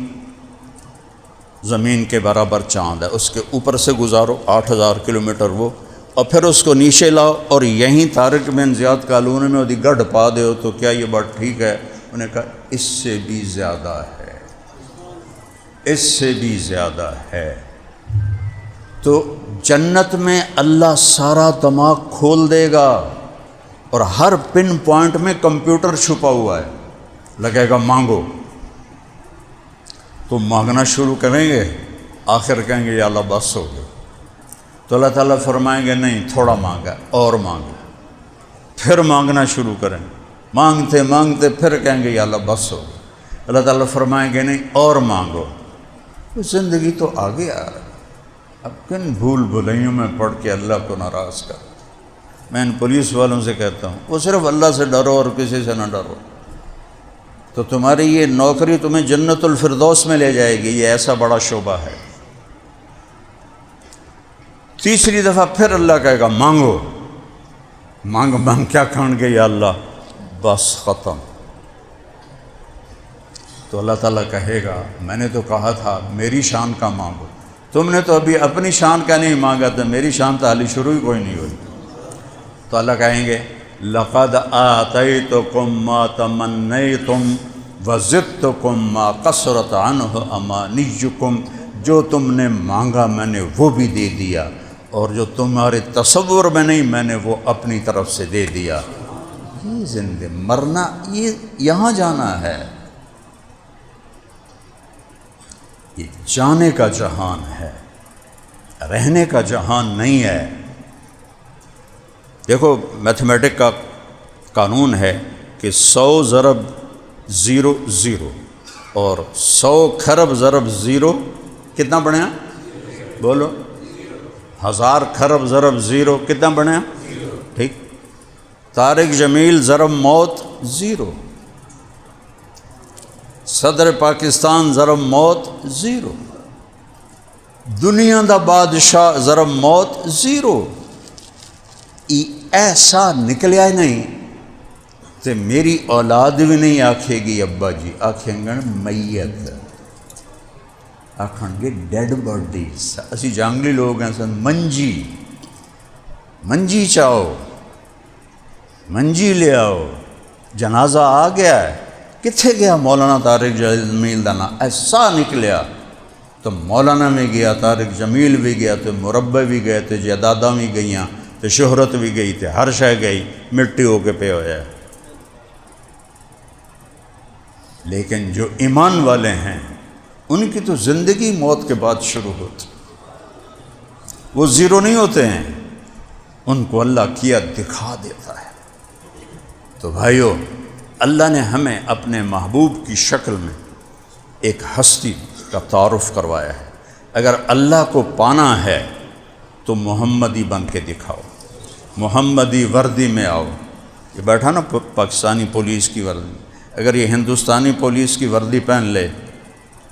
زمین کے برابر چاند ہے، اس کے اوپر سے گزارو 8,000 کلومیٹر وہ، اور پھر اس کو نیچے لاؤ اور یہیں طارق بن زیاد کالونی میں وہ گڑھ پا دے تو کیا یہ بات ٹھیک ہے؟ انہوں نے کہا اس سے بھی زیادہ ہے، اس سے بھی زیادہ ہے۔ تو جنت میں اللہ سارا دماغ کھول دے گا اور ہر پن پوائنٹ میں کمپیوٹر چھپا ہوا ہے، لگے گا مانگو، تو مانگنا شروع کریں گے، آخر کہیں گے یا اللہ بس ہو گیا، تو اللہ تعالیٰ فرمائیں گے نہیں تھوڑا مانگا اور مانگو، پھر مانگنا شروع کریں، مانگتے مانگتے پھر کہیں گے یا اللہ بس ہو گیا، اللہ تعالیٰ فرمائیں گے نہیں اور مانگو۔ زندگی تو آگے آ رہی، اب کن بھول بھلائیوں میں پڑھ کے اللہ کو ناراض کر۔ میں ان پولیس والوں سے کہتا ہوں وہ صرف اللہ سے ڈرو اور کسی سے نہ ڈرو، تو تمہاری یہ نوکری تمہیں جنت الفردوس میں لے جائے گی، یہ ایسا بڑا شعبہ ہے۔ تیسری دفعہ پھر اللہ کہے گا مانگو، مانگ مانگ کیا کھان گے یا اللہ بس ختم، تو اللہ تعالیٰ کہے گا میں نے تو کہا تھا میری شان کا مانگو، تم نے تو ابھی اپنی شان کا نہیں مانگا تھا، میری شان تو حالی شروع ہی کوئی نہیں ہوئی۔ تو اللہ کہیں گے لقد آتیتکم ما تمنیتم وزدتکم ما قصرت عنہ امانیکم، جو تم نے مانگا میں نے وہ بھی دے دیا، اور جو تمہارے تصور میں نہیں میں نے وہ اپنی طرف سے دے دیا۔ یہ زندگی، مرنا یہ یہاں جانا ہے، یہ جانے کا جہان ہے، رہنے کا جہان نہیں ہے۔ دیکھو میتھمیٹک کا قانون ہے کہ 100 ضرب 0 0 اور 100 خرب ضرب 0 کتنا بنیا؟ بولو 1000 خرب ضرب 0 کتنا بنیا؟ ٹھیک۔ طارق جمیل ضرب موت 0، صدر پاکستان ضرب موت 0، دنیا دا بادشاہ ضرب موت 0۔ ایسا نکلیا ہی نہیں تو میری اولاد بھی نہیں آکھے گی ابا جی، آکھیں گے میت، آکھیں گے ڈیڈ باڈی۔ اسی جانگلی لوگ ہیں سن، منجی چاہو، منجی لے آؤ، جنازہ آ گیا ہے، کتھے گیا مولانا طارق جمیل دانا، ایسا نکلیا تو مولانا بھی گیا، طارق جمیل بھی گیا، تو مربع بھی گئے، تو جائیداداں بھی گئیاں، تو شہرت بھی گئی، تو ہر شے گئی، مٹی ہو کے پہ ہویا ہے۔ لیکن جو ایمان والے ہیں ان کی تو زندگی موت کے بعد شروع ہوتی، وہ 0 نہیں ہوتے ہیں، ان کو اللہ کیا دکھا دیتا ہے۔ تو بھائیو، اللہ نے ہمیں اپنے محبوب کی شکل میں ایک ہستی کا تعارف کروایا ہے۔ اگر اللہ کو پانا ہے تو محمدی بن کے دکھاؤ، محمدی وردی میں آؤ۔ یہ بیٹھا نا پاکستانی پولیس کی وردی، اگر یہ ہندوستانی پولیس کی وردی پہن لے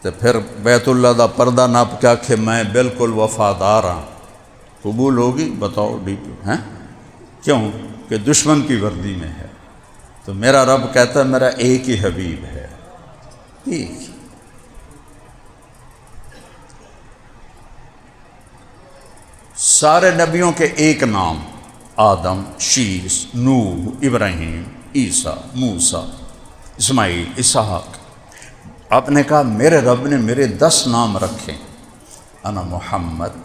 تو پھر بیت اللہ دا پردہ ناپ کے کہ میں بالکل وفادار ہاں، قبول ہوگی؟ بتاؤ ڈی پی ہیں کیوں؟ کہ دشمن کی وردی میں ہے۔ تو میرا رب کہتا ہے میرا ایک ہی حبیب ہے، ایک۔ سارے نبیوں کے ایک نام، آدم، شیس، نوح، ابراہیم، عیسیٰ، موسیٰ، اسماعیل، اسحاق۔ آپ نے کہا میرے رب نے میرے 10 نام رکھے، انا محمد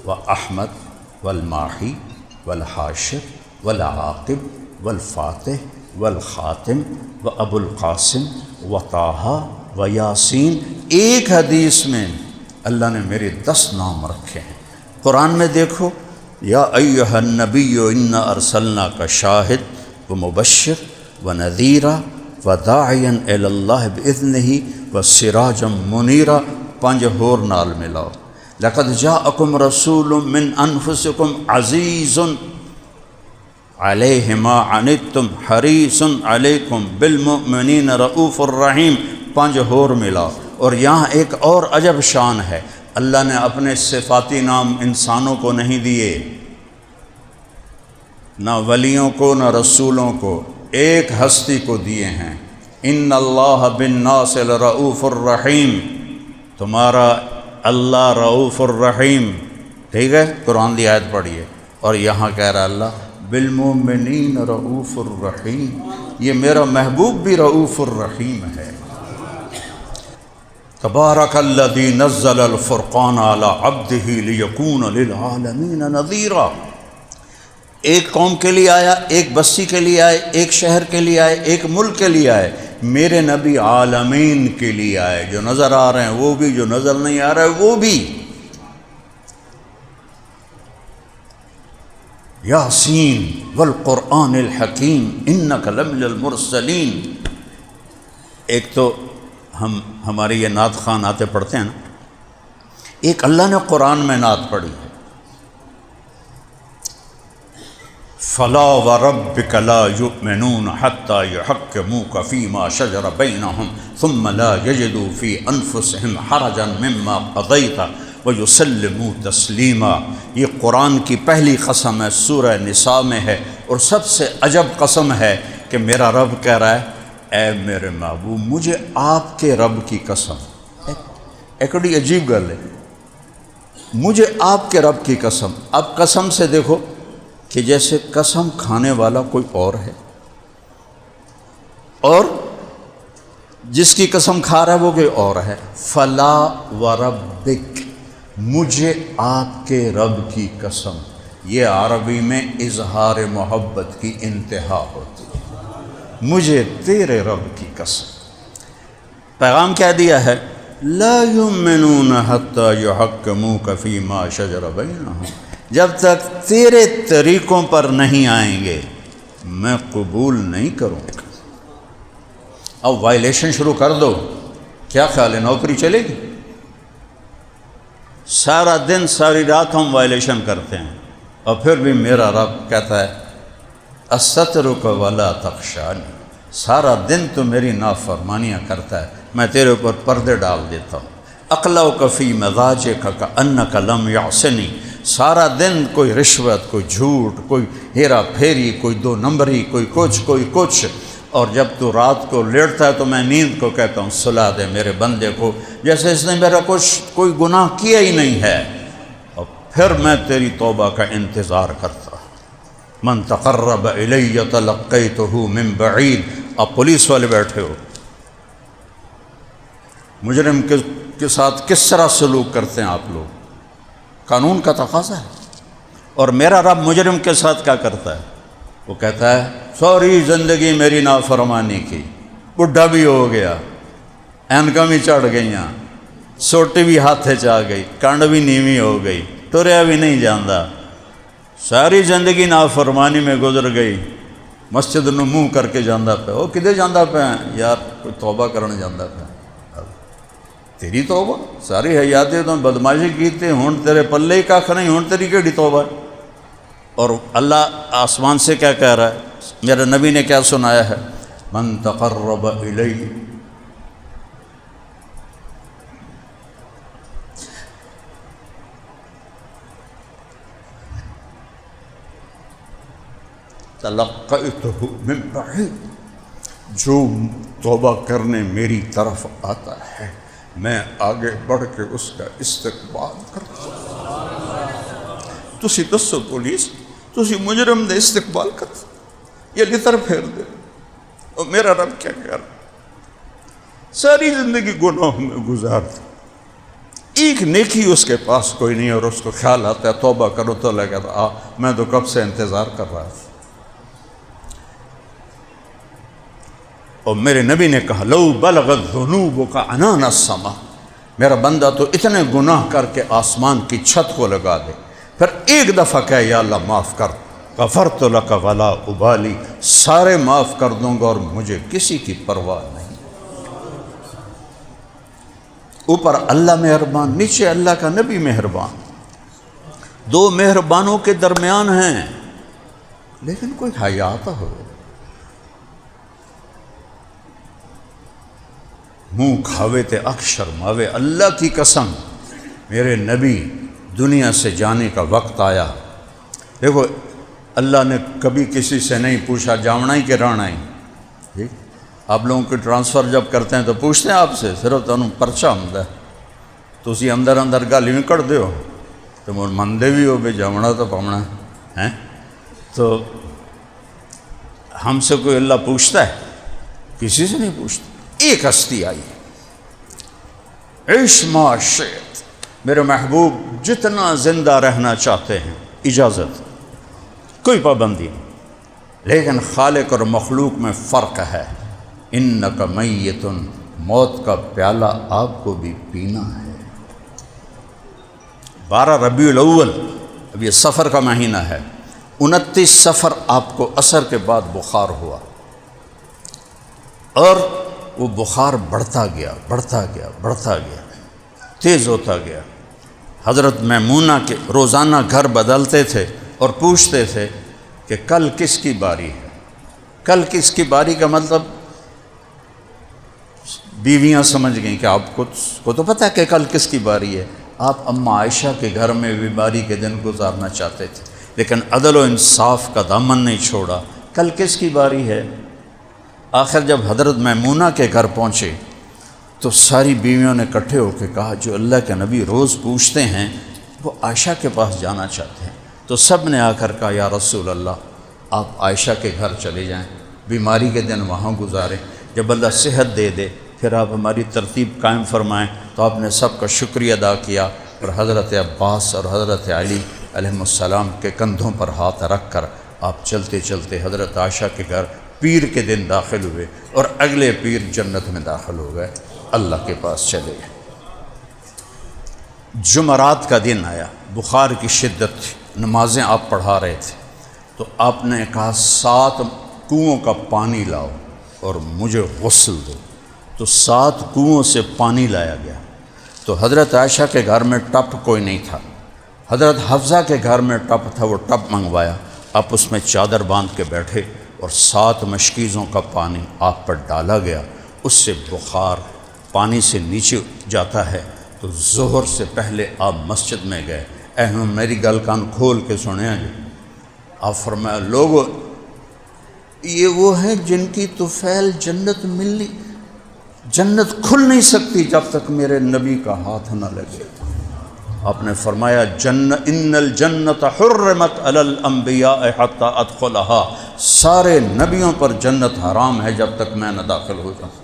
و احمد والماحی والحاشر والعاقب والفاتح والخاتم و ابو القاسم و طٰہٰ و یاسین. ایک حدیث میں اللہ نے میرے 10 نام رکھے ہیں. قرآن میں دیکھو، یا ایھا النبی انا ارسلناک شاہد و مبشر و نذیرا و داعیا الی اللہ باذنہ و سراجا منیرا. 5 ہور نال ملاؤ. لقد جاءکم رسول من انفسکم عزیز علیہ ما عنتم حریص علیکم بالمؤمنین رؤوف الرحیم. 5 ہور ملاؤ. اور یہاں ایک اور عجب شان ہے، اللہ نے اپنے صفاتی نام انسانوں کو نہیں دیے، نہ ولیوں کو نہ رسولوں کو، ایک ہستی کو دیے ہیں. ان اللہ بالناس لرؤوف الرحیم. تمہارا اللہ رؤوف الرحیم. ٹھیک ہے، قرآن دی آیت پڑھیے. اور یہاں کہہ رہا اللہ بالمؤمنین رؤوف الرحیم. یہ میرا محبوب بھی رؤوف الرحیم ہے. تبارک الذی نزل الفرقان علی عبدہ لیکون للعالمین نذیرا. ایک قوم کے لیے آیا، ایک بستی کے لیے آئے، ایک شہر کے لیے آئے، ایک ملک کے لیے آئے. میرے نبی عالمین کے لیے آئے، جو نظر آ رہے ہیں وہ بھی، جو نظر نہیں آ رہا ہے وہ بھی. یاسین والقرآن الحکیم انک لمن المرسلین. ایک تو ہماری یہ نعت خواں نعتیں پڑھتے ہیں نا، ایک اللہ نے قرآن میں نعت پڑھی ہے، فلا وربک لا یؤمنون حتی یحکموک فیما شجر بینہم ثم لا یجدوا فی انفسہم حرجا مما قضیت ویسلموا تسلیما. یہ قرآن کی پہلی قسم ہے، سورہ نساء میں ہے، اور سب سے عجب قسم ہے کہ میرا رب کہہ رہا ہے اے میرے محبوب مجھے آپ کے رب کی قسم. ایک بڑی عجیب گل ہے، مجھے آپ کے رب کی قسم. اب قسم سے دیکھو کہ جیسے قسم کھانے والا کوئی اور ہے، اور جس کی قسم کھا رہا ہے وہ کوئی اور ہے. فلا وربک، مجھے آپ کے رب کی قسم. یہ عربی میں اظہار محبت کی انتہا ہوتی ہے. مجھے تیرے رب کی قسم. پیغام کیا دیا ہے؟ لا یؤمنون حتی یحکموک فیما شجر بینہم. جب تک تیرے طریقوں پر نہیں آئیں گے میں قبول نہیں کروں گا. اب وائلیشن شروع کر دو، کیا خیال ہے نوکری چلے گی؟ سارا دن ساری رات ہم وائلیشن کرتے ہیں، اور پھر بھی میرا رب کہتا ہے استترک ولا تخشانی. سارا دن تو میری نافرمانیاں کرتا ہے، میں تیرے اوپر پردے ڈال دیتا ہوں. اقلعک فی مضاجک کانک لم یعصنی. سارا دن کوئی رشوت، کوئی جھوٹ، کوئی ہیرا پھیری، کوئی 2 نمبری، کوئی کچھ. اور جب تو رات کو لیٹتا ہے تو میں نیند کو کہتا ہوں سلا دے میرے بندے کو، جیسے اس نے میرا کوئی گناہ کیا ہی نہیں ہے. اور پھر میں تیری توبہ کا انتظار کرتا. من تقرب الی تلقیتہ من بعید. اب پولیس والے بیٹھے ہو، مجرم کے ساتھ کس طرح سلوک کرتے ہیں آپ لوگ؟ قانون کا تقاضا ہے. اور میرا رب مجرم کے ساتھ کیا کرتا ہے؟ وہ کہتا ہے ساری زندگی میری نافرمانی کی، بڈھا بھی ہو گیا، اینکاں بھی چڑھ گئیاں، سوٹی بھی ہاتھے چ آ گئی، کنڈ بھی نیوی ہو گئی، ٹریا بھی نہیں جاندا، ساری زندگی نافرمانی میں گزر گئی. مسجد نو منہ کر کے جانا پیا. وہ کدے جانا پیا؟ یار کوئی توبہ کرنے جانا پیا. تیری توبہ ساری حیاتی تو بدماشی کی تھی، ہوں تیرے پلے ہی کھ نہیں، ہوں تیری کیڑی توبہ ہے؟ اور اللہ آسمان سے کیا کہہ رہا ہے؟ میرے نبی نے کیا سنایا ہے؟ من تقرب الی تلقیتہ من بعید. جو توبہ کرنے میری طرف آتا ہے میں آگے بڑھ کے اس کا استقبال کرتا ہوں. تسی دسو پولیس، تسی مجرم دے استقبال کرتا یا لتر پھیر دے؟ اور میرا رب کیا کہہ رہا؟ ساری زندگی گناہوں میں گزارتا، ایک نیکی اس کے پاس کوئی نہیں، اور اس کو خیال آتا ہے توبہ کرو تو لگا تھا میں تو کب سے انتظار کر رہا تھا. اور میرے نبی نے کہا لو بلغت ذنوبک عنان السما، میرا بندہ تو اتنے گناہ کر کے آسمان کی چھت کو لگا دے، پھر ایک دفعہ کہے یا اللہ معاف کر، غفرت لک ولا ابالی، سارے معاف کر دوں گا اور مجھے کسی کی پرواہ نہیں۔ اوپر اللہ مہربان، نیچے اللہ کا نبی مہربان، دو مہربانوں کے درمیان ہیں، لیکن کوئی حیات ہو، منہ کھاوے تے اکشر ماوے، اللہ کی قسم میرے نبی دنیا سے جانے کا وقت آیا، دیکھو اللہ نے کبھی کسی سے نہیں پوچھا جاونا ہی کہ رانا ہی، ٹھیک؟ آپ لوگوں کی ٹرانسفر جب کرتے ہیں تو پوچھتے ہیں آپ سے، صرف تمہیں پرچہ ہوں تو اسی اندر اندر گل میں کر دیو تو مندے بھی ہو بھی جاونا تو پاؤنا ہے، تو ہم سے کوئی اللہ پوچھتا ہے؟ کسی سے نہیں پوچھتا۔ ایک ہستی آئی، عیش ما شئت، میرے محبوب جتنا زندہ رہنا چاہتے ہیں اجازت، کوئی پابندی نہیں، لیکن خالق اور مخلوق میں فرق ہے، انک میت، موت کا پیالہ آپ کو بھی پینا ہے۔ 12 ربیع الاول، اب یہ سفر کا مہینہ ہے، 29 سفر آپ کو عصر کے بعد بخار ہوا، اور وہ بخار بڑھتا گیا بڑھتا گیا بڑھتا گیا، تیز ہوتا گیا۔ حضرت میمونہ کے روزانہ گھر بدلتے تھے اور پوچھتے تھے کہ کل کس کی باری ہے، کل کس کی باری کا مطلب بیویاں سمجھ گئیں کہ آپ کو تو پتہ ہے کہ کل کس کی باری ہے۔ آپ اماں عائشہ کے گھر میں بیماری کے دن گزارنا چاہتے تھے، لیکن عدل و انصاف کا دامن نہیں چھوڑا، کل کس کی باری ہے۔ آخر جب حضرت میمونہ کے گھر پہنچے تو ساری بیویوں نے اکٹھے ہو کے کہا جو اللہ کے نبی روز پوچھتے ہیں وہ عائشہ کے پاس جانا چاہتے ہیں، تو سب نے آ کر کہا یا رسول اللہ آپ عائشہ کے گھر چلے جائیں، بیماری کے دن وہاں گزاریں، جب اللہ صحت دے دے پھر آپ ہماری ترتیب قائم فرمائیں۔ تو آپ نے سب کا شکریہ ادا کیا اور حضرت عباس اور حضرت علی علیہ السلام کے کندھوں پر ہاتھ رکھ کر آپ چلتے چلتے حضرت عائشہ کے گھر پیر کے دن داخل ہوئے، اور اگلے پیر جنت میں داخل ہو گئے، اللہ کے پاس چلے گئے۔ جمعرات کا دن آیا، بخار کی شدت تھی، نمازیں آپ پڑھا رہے تھے، تو آپ نے کہا 7 کنوؤں کا پانی لاؤ اور مجھے غسل دو، تو 7 کنوؤں سے پانی لایا گیا۔ تو حضرت عائشہ کے گھر میں ٹپ کوئی نہیں تھا، حضرت حفصہ کے گھر میں ٹپ تھا، وہ ٹپ منگوایا، آپ اس میں چادر باندھ کے بیٹھے اور 7 مشکیزوں کا پانی آپ پر ڈالا گیا، اس سے بخار پانی سے نیچے جاتا ہے۔ تو ظہر سے پہلے آپ مسجد میں گئے، احمد میری گل کان کھول کے سنیں جی، آپ فرمایا لوگو یہ وہ ہیں جن کی طفیل جنت ملی، جنت کھل نہیں سکتی جب تک میرے نبی کا ہاتھ نہ لگے۔ آپ نے فرمایا ان الجنت حرمت علی الانبیاء حتی ادخلها، سارے نبیوں پر جنت حرام ہے جب تک میں نہ داخل ہو جاؤں۔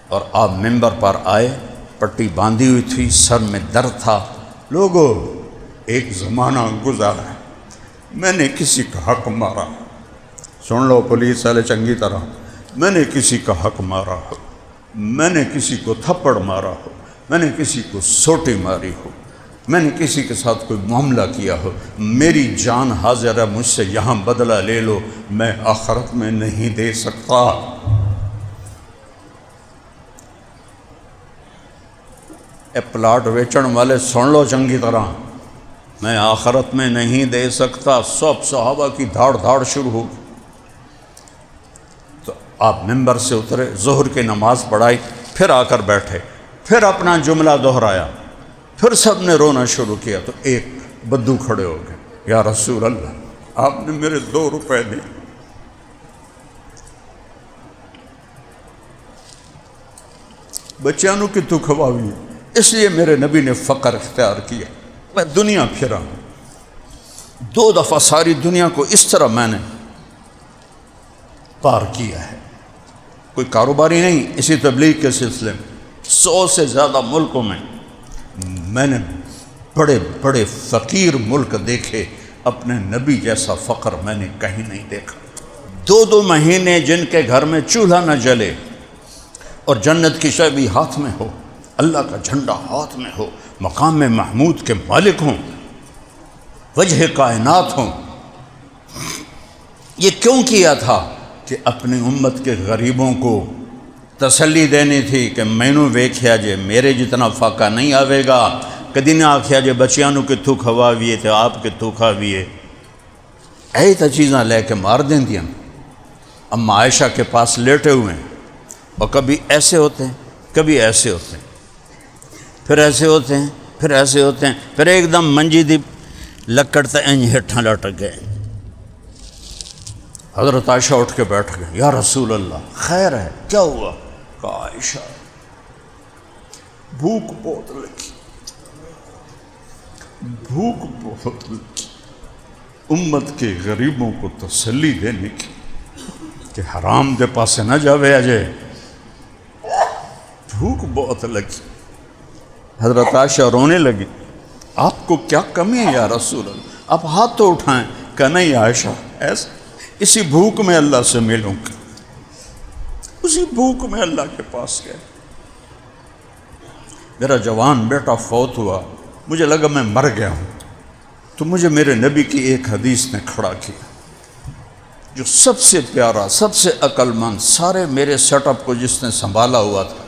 اور آپ ممبر پر آئے، پٹی باندھی ہوئی تھی، سر میں درد تھا، لوگو ایک زمانہ گزارا ہے میں نے کسی کا حق مارا، سن لو پولیس والے چنگی طرح، میں نے کسی کا حق مارا ہو، میں نے کسی کو تھپڑ مارا ہو، میں نے کسی کو سوٹی ماری ہو، میں نے کسی کے ساتھ کوئی معاملہ کیا ہو، میری جان حاضر ہے، مجھ سے یہاں بدلہ لے لو، میں آخرت میں نہیں دے سکتا۔ اے پلاٹ ویچن والے سن لو چنگی طرح، میں آخرت میں نہیں دے سکتا۔ سب صحابہ کی دھاڑ دھاڑ شروع ہو، تو آپ ممبر سے اترے، ظہر کی نماز پڑھائی، پھر آ کر بیٹھے، پھر اپنا جملہ دہرایا، پھر سب نے رونا شروع کیا۔ تو ایک بدو کھڑے ہو گئے، یا رسول اللہ آپ نے میرے 2 روپے دی، بچیانوں کی تو کھواوی، اس لیے میرے نبی نے فقر اختیار کیا، میں دنیا پھرا، 2 دفعہ ساری دنیا کو اس طرح میں نے پار کیا ہے۔ کوئی کاروباری نہیں، اسی تبلیغ کے سلسلے میں 100 سے زیادہ ملکوں میں نے بڑے بڑے فقیر ملک دیکھے، اپنے نبی جیسا فقر میں نے کہیں نہیں دیکھا۔ دو مہینے جن کے گھر میں چولہا نہ جلے اور جنت کی چابی ہاتھ میں ہو، اللہ کا جھنڈا ہاتھ میں ہو، مقام محمود کے مالک ہوں، وجہ کائنات ہوں۔ یہ کیوں کیا تھا؟ کہ اپنی امت کے غریبوں کو تسلی دینی تھی کہ مینوں ویکھیا جے میرے جتنا فاقہ نہیں آوے گا، کدی نہ آکھیا جے بچیاں کتھوں کھواویے تے آپ کتھوں کھاویے۔ اے تا چیزاں لے کے مار دیں دیاں۔ اما عائشہ کے پاس لیٹے ہوئے ہیں اور کبھی ایسے ہوتے ہیں، کبھی ایسے ہوتے ہیں، پھر ایسے ہوتے ہیں، پھر ایسے ہوتے ہیں، پھر ایک دم منجی دی لکڑ تے انج ہٹھاں لٹک گئے۔ حضرت عائشہ اٹھ کے بیٹھ گئے، یا رسول اللہ خیر ہے، کیا ہوا؟ کہا عائشہ بھوک بہت لگی، بھوک بہت لگی، امت کے غریبوں کو تسلی دینے کی کہ حرام دے پاسے نہ جاوے اجے، بھوک بہت لگی۔ حضرت عائشہ رونے لگی، آپ کو کیا کمی ہے یا رسول اللہ؟ آپ ہاتھ تو اٹھائیں۔ کہ نہیں عائشہ، ایسا اسی بھوک میں اللہ سے ملوں گا۔ اسی بھوک میں اللہ کے پاس گئے۔ میرا جوان بیٹا فوت ہوا، مجھے لگا میں مر گیا ہوں، تو مجھے میرے نبی کی ایک حدیث نے کھڑا کیا، جو سب سے پیارا، سب سے عقل مند، سارے میرے سیٹ اپ کو جس نے سنبھالا ہوا تھا،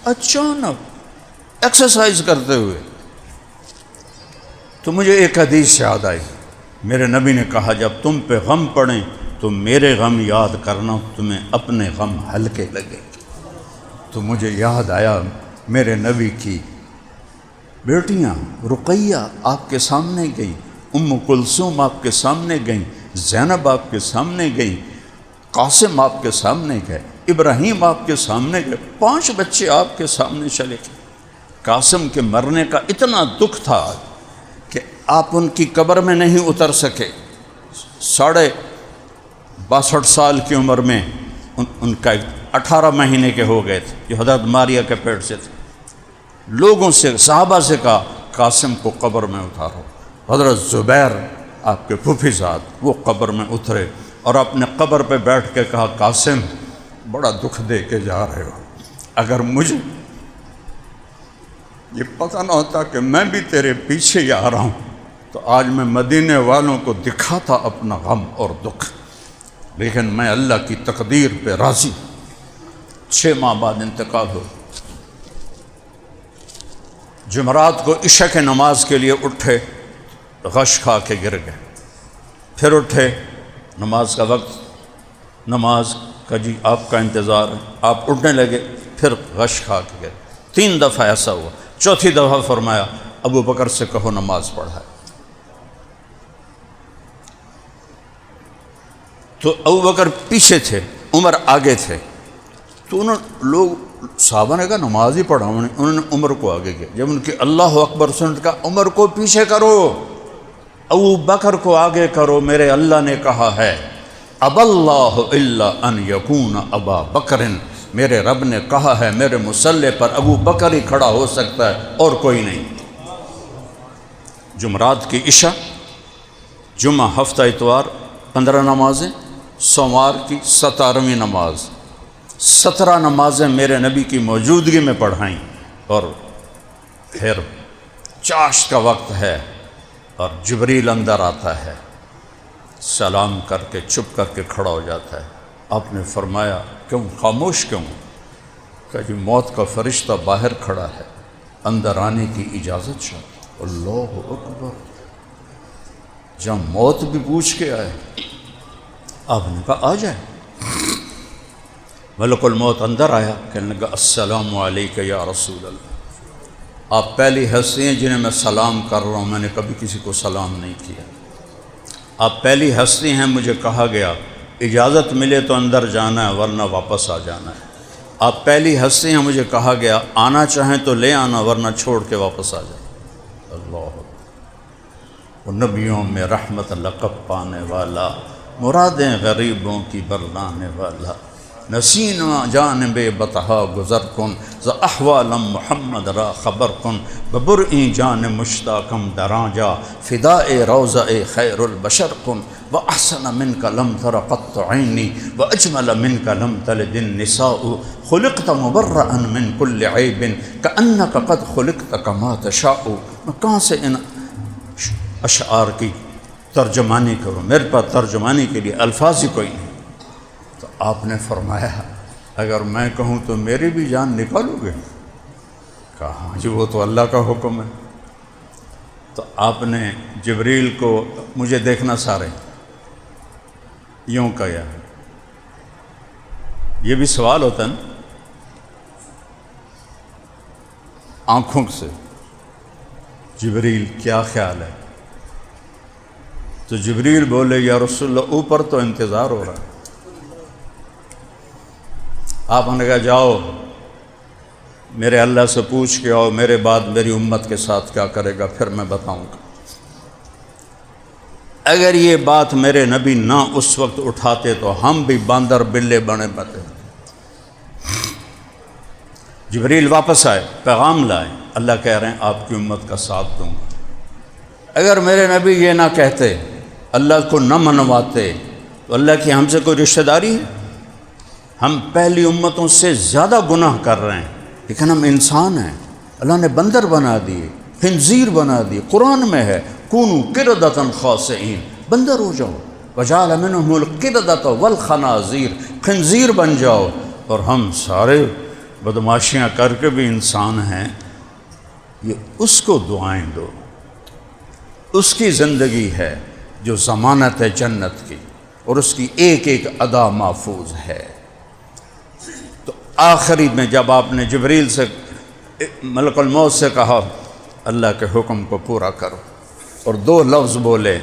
اچانک ایکسرسائز کرتے ہوئے تو مجھے ایک حدیث یاد آئی۔ میرے نبی نے کہا جب تم پہ غم پڑیں تو میرے غم یاد کرنا، تمہیں اپنے غم ہلکے لگے۔ تو مجھے یاد آیا میرے نبی کی بیٹیاں، رقیہ آپ کے سامنے گئیں، ام کلثوم آپ کے سامنے گئیں، زینب آپ کے سامنے گئیں، قاسم آپ کے سامنے گئے، ابراہیم آپ کے سامنے گئے، 5 بچے آپ کے سامنے چلے گئے۔ قاسم کے مرنے کا اتنا دکھ تھا کہ آپ ان کی قبر میں نہیں اتر سکے۔ 62 سال کی عمر میں ان کا 18 مہینے کے ہو گئے تھے، جو حضرت ماریہ کے پیٹ سے تھے۔ لوگوں سے، صحابہ سے کہا قاسم کو قبر میں اتارو۔ حضرت زبیر آپ کے پھوپھی زاد وہ قبر میں اترے اور اپنے قبر پہ بیٹھ کے کہا قاسم بڑا دکھ دے کے جا رہے ہو، اگر مجھے یہ پتہ نہ ہوتا کہ میں بھی تیرے پیچھے ہی آ رہا ہوں تو آج میں مدینے والوں کو دکھاتا اپنا غم اور دکھ، لیکن میں اللہ کی تقدیر پہ راضی۔ 6 ماہ بعد انتقال ہو۔ جمعرات کو عشاء کے نماز کے لیے اٹھے، غش کھا کے گر گئے، پھر اٹھے، نماز کا وقت، نماز کا جی آپ کا انتظار ہے، آپ اٹھنے لگے، پھر غش کھا کے گئے۔ 3 دفعہ ایسا ہوا، چوتھی دفعہ فرمایا ابو بکر سے کہو نماز پڑھائے۔ تو ابو بکر پیچھے تھے، عمر آگے تھے، تو لوگ صحابہ نے کہا نماز ہی پڑھا، انہوں نے عمر کو آگے کیا۔ جب ان کی اللہ اکبر سنت کا عمر کو پیچھے کرو، ابو بکر کو آگے کرو، میرے اللہ نے کہا ہے اب اللہ الا ان یکون ابا بکر، میرے رب نے کہا ہے میرے مصلی پر ابو بکر ہی کھڑا ہو سکتا ہے اور کوئی نہیں۔ جمعرات کی عشاء، جمعہ ہفتہ اتوار 15 نمازیں، سوموار کی 17ویں نماز، 17 نمازیں میرے نبی کی موجودگی میں پڑھائیں، اور پھر چاشت کا وقت ہے اور جبریل اندر آتا ہے، سلام کر کے چپ کر کے کھڑا ہو جاتا ہے۔ آپ نے فرمایا کیوں خاموش کیوں؟ کہ جی موت کا فرشتہ باہر کھڑا ہے، اندر آنے کی اجازت چاہتا۔ اللہ اکبر، جب موت بھی پوچھ کے آئے، آپ نے کہا آ جائے۔ ملک الموت اندر آیا، کہنے لگا السلام علیکہ یا رسول اللہ، آپ پہلی ہستی ہیں جنہیں میں سلام کر رہا ہوں، میں نے کبھی کسی کو سلام نہیں کیا۔ آپ پہلی ہستی ہیں، مجھے کہا گیا اجازت ملے تو اندر جانا ہے ورنہ واپس آ جانا ہے۔ آپ پہلی ہستی ہیں، مجھے کہا گیا آنا چاہیں تو لے آنا ورنہ چھوڑ کے واپس آ جائیں۔ اللہ، وہ نبیوں میں رحمت لقب پانے والا، مرادیں غریبوں کی برلانے والا، نسینا جانب بطحا گزر کن ز احوالم محمد را خبر کن، ببرئی جان مشتاقم دراں جا فدائے روضہ خیر البشر کن۔ وأحسن منك لم تر قط عيني وأجمل منك لم تلد النساء خلقت مبرأ من كل عيب كأنك قد خلقت كما تشاء۔ میں کہاں سے ان اشعار کی ترجمانی کروں، میرے پاس ترجمانی کے لیے الفاظ ہی کوئی نہیں۔ تو آپ نے فرمایا اگر میں کہوں تو میری بھی جان نکالو گے؟ کہا جی وہ تو اللہ کا حکم ہے۔ تو آپ نے جبریل کو مجھے دیکھنا سارے یوں کہا، یہ بھی سوال ہوتا ہے نا آنکھوں سے، جبریل کیا خیال ہے؟ تو جبریل بولے یا رسول اللہ اوپر تو انتظار ہو رہا ہے۔ آپ نے کہا جاؤ میرے اللہ سے پوچھ کے آؤ میرے بعد میری امت کے ساتھ کیا کرے گا، پھر میں بتاؤں گا۔ اگر یہ بات میرے نبی نہ اس وقت اٹھاتے تو ہم بھی باندر بلے بنے بتے۔ جبریل واپس آئے، پیغام لائے، اللہ کہہ رہے ہیں آپ کی امت کا ساتھ دوں گا۔ اگر میرے نبی یہ نہ کہتے، اللہ کو نہ منواتے، تو اللہ کی ہم سے کوئی رشتہ داری ہے؟ ہم پہلی امتوں سے زیادہ گناہ کر رہے ہیں، لیکن ہم انسان ہیں۔ اللہ نے بندر بنا دیے، خنزیر بنا دیے، قرآن میں ہے کونوا قردۃ خاسئین، بندر ہو جاؤ، وجعل منہم القردۃ والخنازیر، خنزیر بن جاؤ۔ اور ہم سارے بدماشیاں کر کے بھی انسان ہیں۔ یہ اس کو دعائیں دو، اس کی زندگی ہے جو ضمانت ہے جنت کی، اور اس کی ایک ایک ادا محفوظ ہے۔ تو آخری میں جب آپ نے جبریل سے ملک الموت سے کہا اللہ کے حکم کو پورا کرو، اور دو لفظ بولے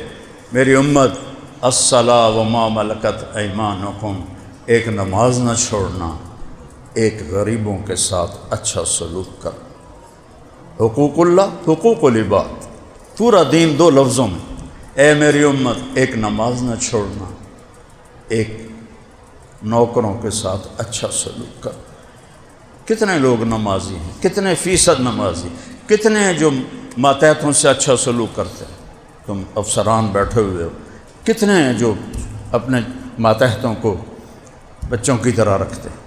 میری امت الصلاۃ وما ملکت ایمانکم، ایک نماز نہ چھوڑنا، ایک غریبوں کے ساتھ اچھا سلوک کر، حقوق اللہ حقوق العباد، پورا دین دو لفظوں میں۔ اے میری امت ایک نماز نہ چھوڑنا، ایک نوکروں کے ساتھ اچھا سلوک کر۔ کتنے لوگ نمازی ہیں، کتنے فیصد نمازی، کتنے جو ماتحتوں سے اچھا سلوک کرتے ہیں؟ تم افسران بیٹھے ہوئے ہو، کتنے جو اپنے ماتحتوں کو بچوں کی طرح رکھتے ہیں؟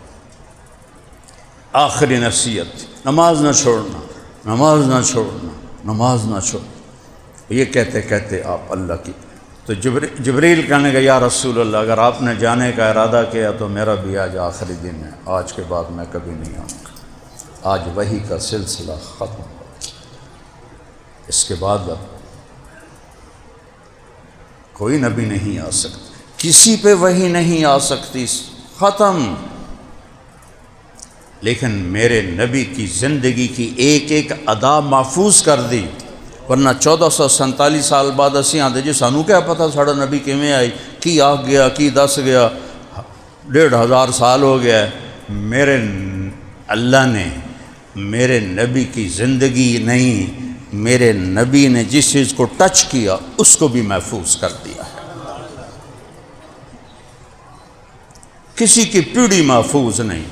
آخری نصیحت نماز نہ چھوڑنا، نماز نہ چھوڑنا، نماز نہ چھوڑنا۔ یہ کہتے کہتے آپ اللہ کی، تو جبریل کہنے گا یا رسول اللہ اگر آپ نے جانے کا ارادہ کیا تو میرا بھی آج آخری دن ہے، آج کے بعد میں کبھی نہیں آؤں گا، آج وحی کا سلسلہ ختم ہو، اس کے بعد اب کوئی نبی نہیں آ سکتا، کسی پہ وحی نہیں آ سکتی، ختم۔ لیکن میرے نبی کی زندگی کی ایک ایک ادا محفوظ کر دی، ورنہ 1447 سال بعد اسی آتے جی سانو کیا پتا ساڑا نبی کیویں آئی، کی آ گیا کی دس گیا، 1500 سال ہو گیا ہے۔ میرے اللہ نے میرے نبی کی زندگی نہیں، میرے نبی نے جس چیز کو ٹچ کیا اس کو بھی محفوظ کر دیا ہے۔ کسی کی پیڑھی محفوظ نہیں،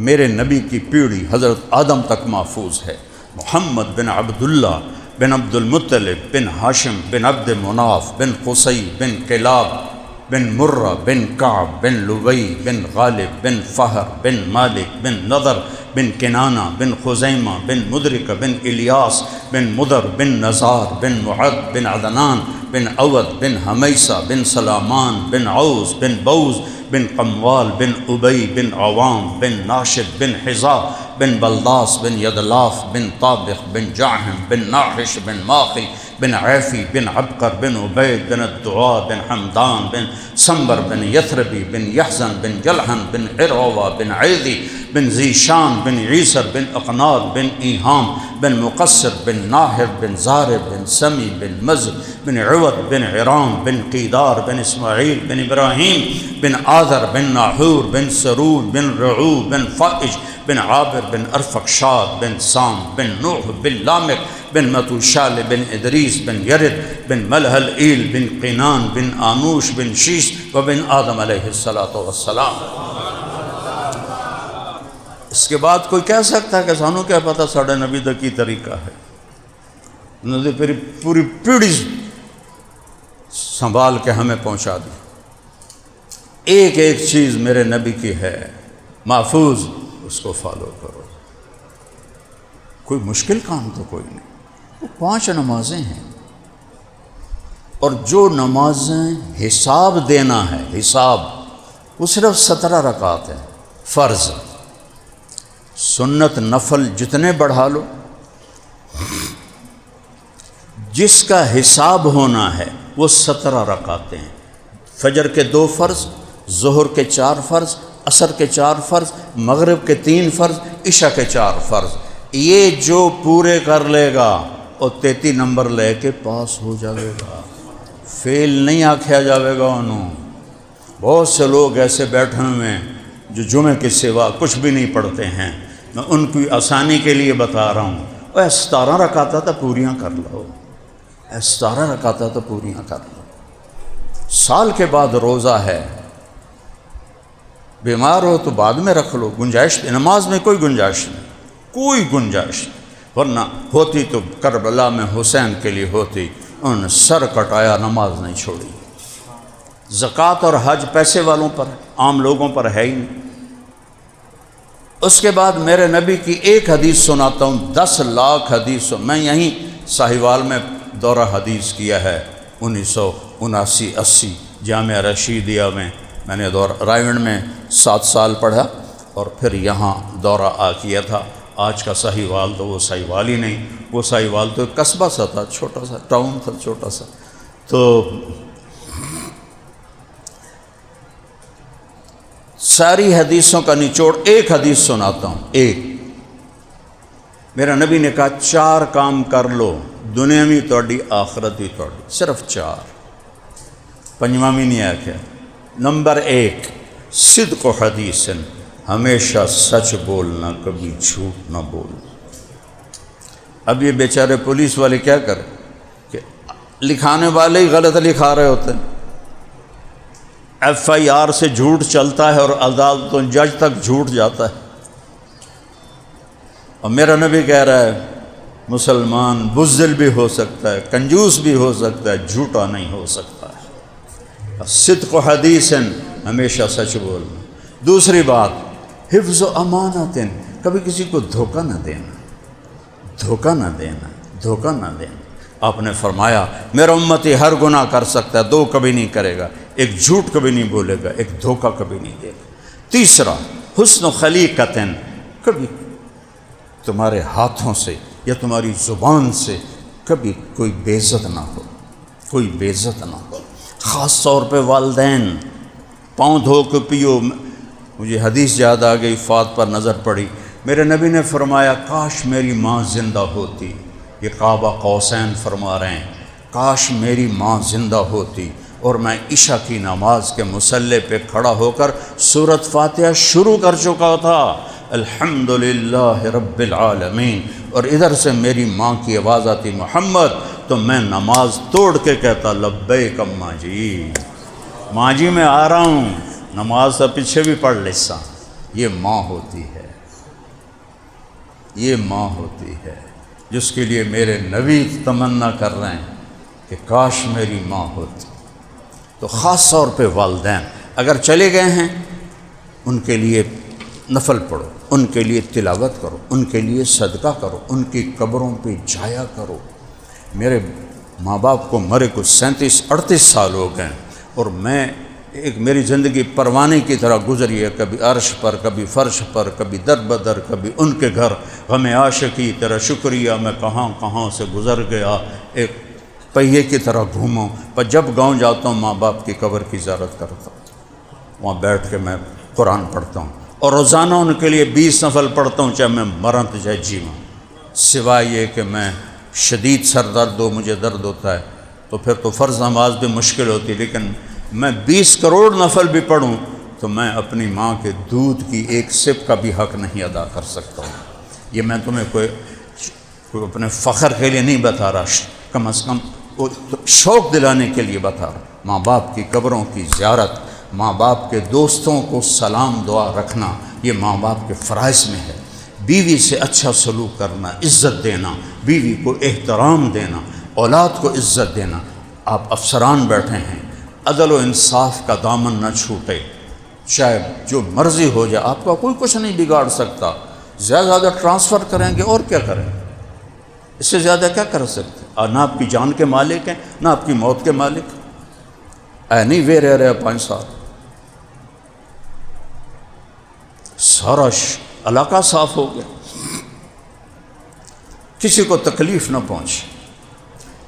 میرے نبی کی پیڑھی حضرت آدم تک محفوظ ہے۔ محمد بن عبداللہ بن عبد المطلب بن ہاشم بن عبد مناف بن قصی بن کلاب بن مرہ بن کعب بن لبی بن غالب بن فہر بن مالک بن نضر بن کنانہ بن خزیمہ بن مدرک بن الیاس بن مدر بن نزار بن معد بن عدنان بن عود بن حمیسہ بن سلامان بن عوز بن بوز بن قموال بن ابی بن عوام بن ناشد بن حزا بن بلداس بن یدلاف بن طابق بن جعہم بن ناحش بن ماخی بن عیفی بن عبقر بن عبید بن الدعاء بن حمدان بن سنبر بن یثربی بن یحزن بن جلحن بن عروہ بن عیدی بن ذیشان بن عیسر بن اقناد بن ایہام بن مقصر بن ناہر بن زارب بن سمی بن مزد بن عود بن عرام بن قیدار بن اسماعیل بن ابراہیم بن آذر بن ناحور بن سرود بن رعو بن فائج بن عابر بن ارفقشاد بن سام بن نوح بن لامک بن متوشال بن ادریس بن یرد بن ملحل ایل بن قینان بن آنوش بن شیش و بن آدم علیہ السلام۔ اس کے بعد کوئی کہہ سکتا ہے کہ سانو کیا پتا ساڑھے نبی دا کی طریقہ ہے؟ پوری پیڑھی سنبھال کے ہمیں پہنچا دی۔ ایک ایک چیز میرے نبی کی ہے محفوظ، اس کو فالو کرو۔ کوئی مشکل کام تو کوئی نہیں، وہ 5 نمازیں ہیں، اور جو نمازیں حساب دینا ہے، حساب، وہ صرف 17 رکعات ہیں فرض۔ سنت نفل جتنے بڑھا لو، جس کا حساب ہونا ہے وہ 17 رکعتیں ہیں۔ فجر کے 2 فرض، ظہر کے 4 فرض، عصر کے 4 فرض، مغرب کے 3 فرض، عشاء کے 4 فرض۔ یہ جو پورے کر لے گا اور 33 نمبر لے کے پاس ہو جائے گا، فیل نہیں آکھیا جاوے گا انہوں۔ بہت سے لوگ ایسے بیٹھے ہوئے ہیں جو جمعے کے سوا کچھ بھی نہیں پڑھتے ہیں، میں ان کی آسانی کے لیے بتا رہا ہوں، اے 17 رکعتیں تو پوریاں کر لو، 17 رکعتیں تو پوریاں کر لو۔ سال کے بعد روزہ ہے، بیمار ہو تو بعد میں رکھ لو، گنجائش، نماز میں کوئی گنجائش نہیں، کوئی گنجائش نہیں، ورنہ ہوتی تو کربلا میں حسین کے لیے ہوتی، انہوں نے سر کٹایا، نماز نہیں چھوڑی۔ زکوٰۃ اور حج پیسے والوں پر، عام لوگوں پر ہے ہی نہیں۔ اس کے بعد میرے نبی کی ایک حدیث سناتا ہوں، 10 لاکھ حدیث، میں یہیں ساہیوال میں دورہ حدیث کیا ہے 1979-80 جامعہ رشیدیہ میں نے رائیونڈ میں 7 سال پڑھا، اور پھر یہاں دورہ کیا تھا۔ آج کا ساہیوال تو وہ ساہیوال ہی نہیں، وہ ساہیوال تو ایک قصبہ سا تھا، چھوٹا سا ٹاؤن تھا، چھوٹا سا۔ تو ساری حدیثوں کا نچوڑ ایک حدیث سناتا ہوں، ایک۔ میرا نبی نے کہا 4 کام کر لو، دنیا بھی تہاڈی آخرت بھی تہاڈی، صرف 4، 5واں بھی نہیں آکھیا۔ نمبر 1 صدق و حدیث، ہمیشہ سچ بولنا، کبھی جھوٹ نہ بولنا۔ اب یہ بیچارے پولیس والے کیا کریں کہ لکھانے والے ہی غلط لکھا رہے ہوتے ہیں، FIR سے جھوٹ چلتا ہے اور عدالتوں جج تک جھوٹ جاتا ہے۔ اور میرا نبی کہہ رہا ہے مسلمان بزدل بھی ہو سکتا ہے، کنجوس بھی ہو سکتا ہے، جھوٹا نہیں ہو سکتا ہے۔ صدق و حدیث، ہمیشہ سچ بولنا۔ دوسری بات حفظ و امانت، کبھی کسی کو دھوکہ نہ دینا، دھوکہ نہ دینا، دھوکہ نہ دینا۔ آپ نے فرمایا میرا امتی ہر گناہ کر سکتا ہے، 2 کبھی نہیں کرے گا، ایک جھوٹ کبھی نہیں بولے گا، ایک دھوکہ کبھی نہیں دے گا۔ تیسرا حسن و خلیقت، کبھی تمہارے ہاتھوں سے یا تمہاری زبان سے کبھی کوئی بے عزت نہ ہو، کوئی بے عزت نہ ہو۔ خاص طور پہ والدین، پاؤں دھو کے پیو۔ مجھے حدیث یاد آ گئی، فات پر نظر پڑی، میرے نبی نے فرمایا کاش میری ماں زندہ ہوتی، یہ کعبہ قوسین فرما رہے ہیں، کاش میری ماں زندہ ہوتی اور میں عشاء کی نماز کے مصلی پہ کھڑا ہو کر سورۃ فاتحہ شروع کر چکا تھا، الحمدللہ رب العالمین، اور ادھر سے میری ماں کی آواز آتی محمد، تو میں نماز توڑ کے کہتا لبیک اماں جی، ماں جی میں آ رہا ہوں، نماز سے پیچھے بھی پڑھ لیسا۔ یہ ماں ہوتی ہے، یہ ماں ہوتی ہے جس کے لیے میرے نبی تمنا کر رہے ہیں کہ کاش میری ماں ہوتی۔ تو خاص طور پہ والدین اگر چلے گئے ہیں، ان کے لیے نفل پڑھو، ان کے لیے تلاوت کرو، ان کے لیے صدقہ کرو، ان کی قبروں پہ جایا کرو۔ میرے ماں باپ کو مرے کو 37-38 سال ہو گئے، اور میں میری زندگی پروانے کی طرح گزری ہے، کبھی عرش پر، کبھی فرش پر، کبھی در بدر، کبھی ان کے گھر، غم عاشقی تیرا شکریہ میں کہاں کہاں سے گزر گیا، ایک پہیے کی طرح گھوموں۔ پر جب گاؤں جاتا ہوں ماں باپ کی قبر کی زیارت کرتا ہوں، وہاں بیٹھ کے میں قرآن پڑھتا ہوں، اور روزانہ ان کے لیے 20 نفل پڑھتا ہوں، چاہے میں مراں تو چاہے جیواں، سوائے یہ کہ میں شدید سر درد ہو، مجھے درد ہوتا ہے تو پھر تو فرض نماز بھی مشکل ہوتی، لیکن میں 20 کروڑ نفل بھی پڑھوں تو میں اپنی ماں کے دودھ کی ایک سپ کا بھی حق نہیں ادا کر سکتا ہوں۔ یہ میں تمہیں کوئی اپنے فخر کے لیے نہیں بتا رہا، کم از کم شوق دلانے کے لیے بتا رہا۔ ماں باپ کی قبروں کی زیارت، ماں باپ کے دوستوں کو سلام دعا رکھنا، یہ ماں باپ کے فرائض میں ہے۔ بیوی سے اچھا سلوک کرنا، عزت دینا، بیوی کو احترام دینا، اولاد کو عزت دینا۔ آپ افسران بیٹھے ہیں، عدل و انصاف کا دامن نہ چھوٹے، چاہے جو مرضی ہو جائے، آپ کا کوئی کچھ نہیں بگاڑ سکتا۔ زیادہ ٹرانسفر کریں گے اور کیا کریں، اس سے زیادہ کیا کر سکتے؟ نہ آپ کی جان کے مالک ہیں، نہ آپ کی موت کے مالک۔ نہیں وے رہ رہے 5 سال، سارا علاقہ صاف ہو گیا، کسی کو تکلیف نہ پہنچی۔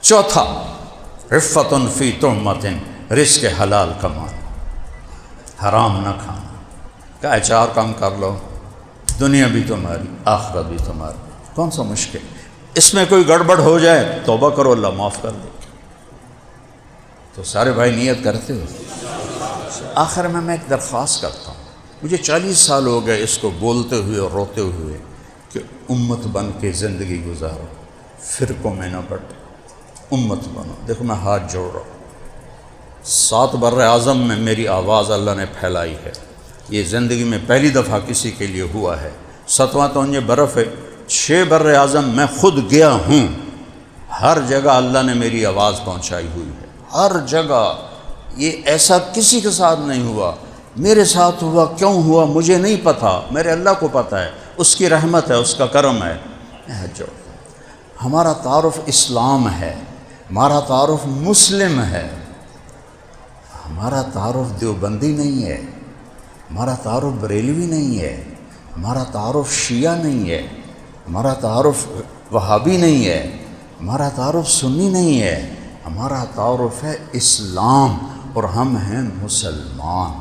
چوتھا، عفت فی تہمت، رزق حلال کمانا، حرام نہ کھانا۔ کہا 4 کام کر لو، دنیا بھی تمہاری، آخرت بھی تمہاری، کون سا مشکل؟ اس میں کوئی گڑبڑ ہو جائے توبہ کرو، اللہ معاف کر دے۔ تو سارے بھائی نیت کرتے ہو؟ آخر میں ایک درخواست کرتا ہوں، مجھے 40 سال ہو گئے اس کو بولتے ہوئے اور روتے ہوئے کہ امت بن کے زندگی گزارو، فرقوں میں نہ بٹو، امت بنو۔ دیکھو میں ہاتھ جوڑ رہا ہوں، 7 بر اعظم میں میری آواز اللہ نے پھیلائی ہے، یہ زندگی میں پہلی دفعہ کسی کے لیے ہوا ہے۔ 7واں تو یہ برف ہے، 6 بر اعظم میں خود گیا ہوں، ہر جگہ اللہ نے میری آواز پہنچائی ہوئی ہے، ہر جگہ۔ یہ ایسا کسی کے ساتھ نہیں ہوا، میرے ساتھ ہوا۔ کیوں ہوا مجھے نہیں پتہ، میرے اللہ کو پتہ ہے، اس کی رحمت ہے، اس کا کرم ہے۔ ہمارا تعارف اسلام ہے، ہمارا تعارف مسلم ہے، ہمارا تعارف دیوبندی نہیں ہے، ہمارا تعارف بریلوی نہیں ہے، ہمارا تعارف شیعہ نہیں ہے، ہمارا تعارف وہابی نہیں ہے، ہمارا تعارف سنی نہیں ہے، ہمارا تعارف ہے اسلام، اور ہم ہیں مسلمان۔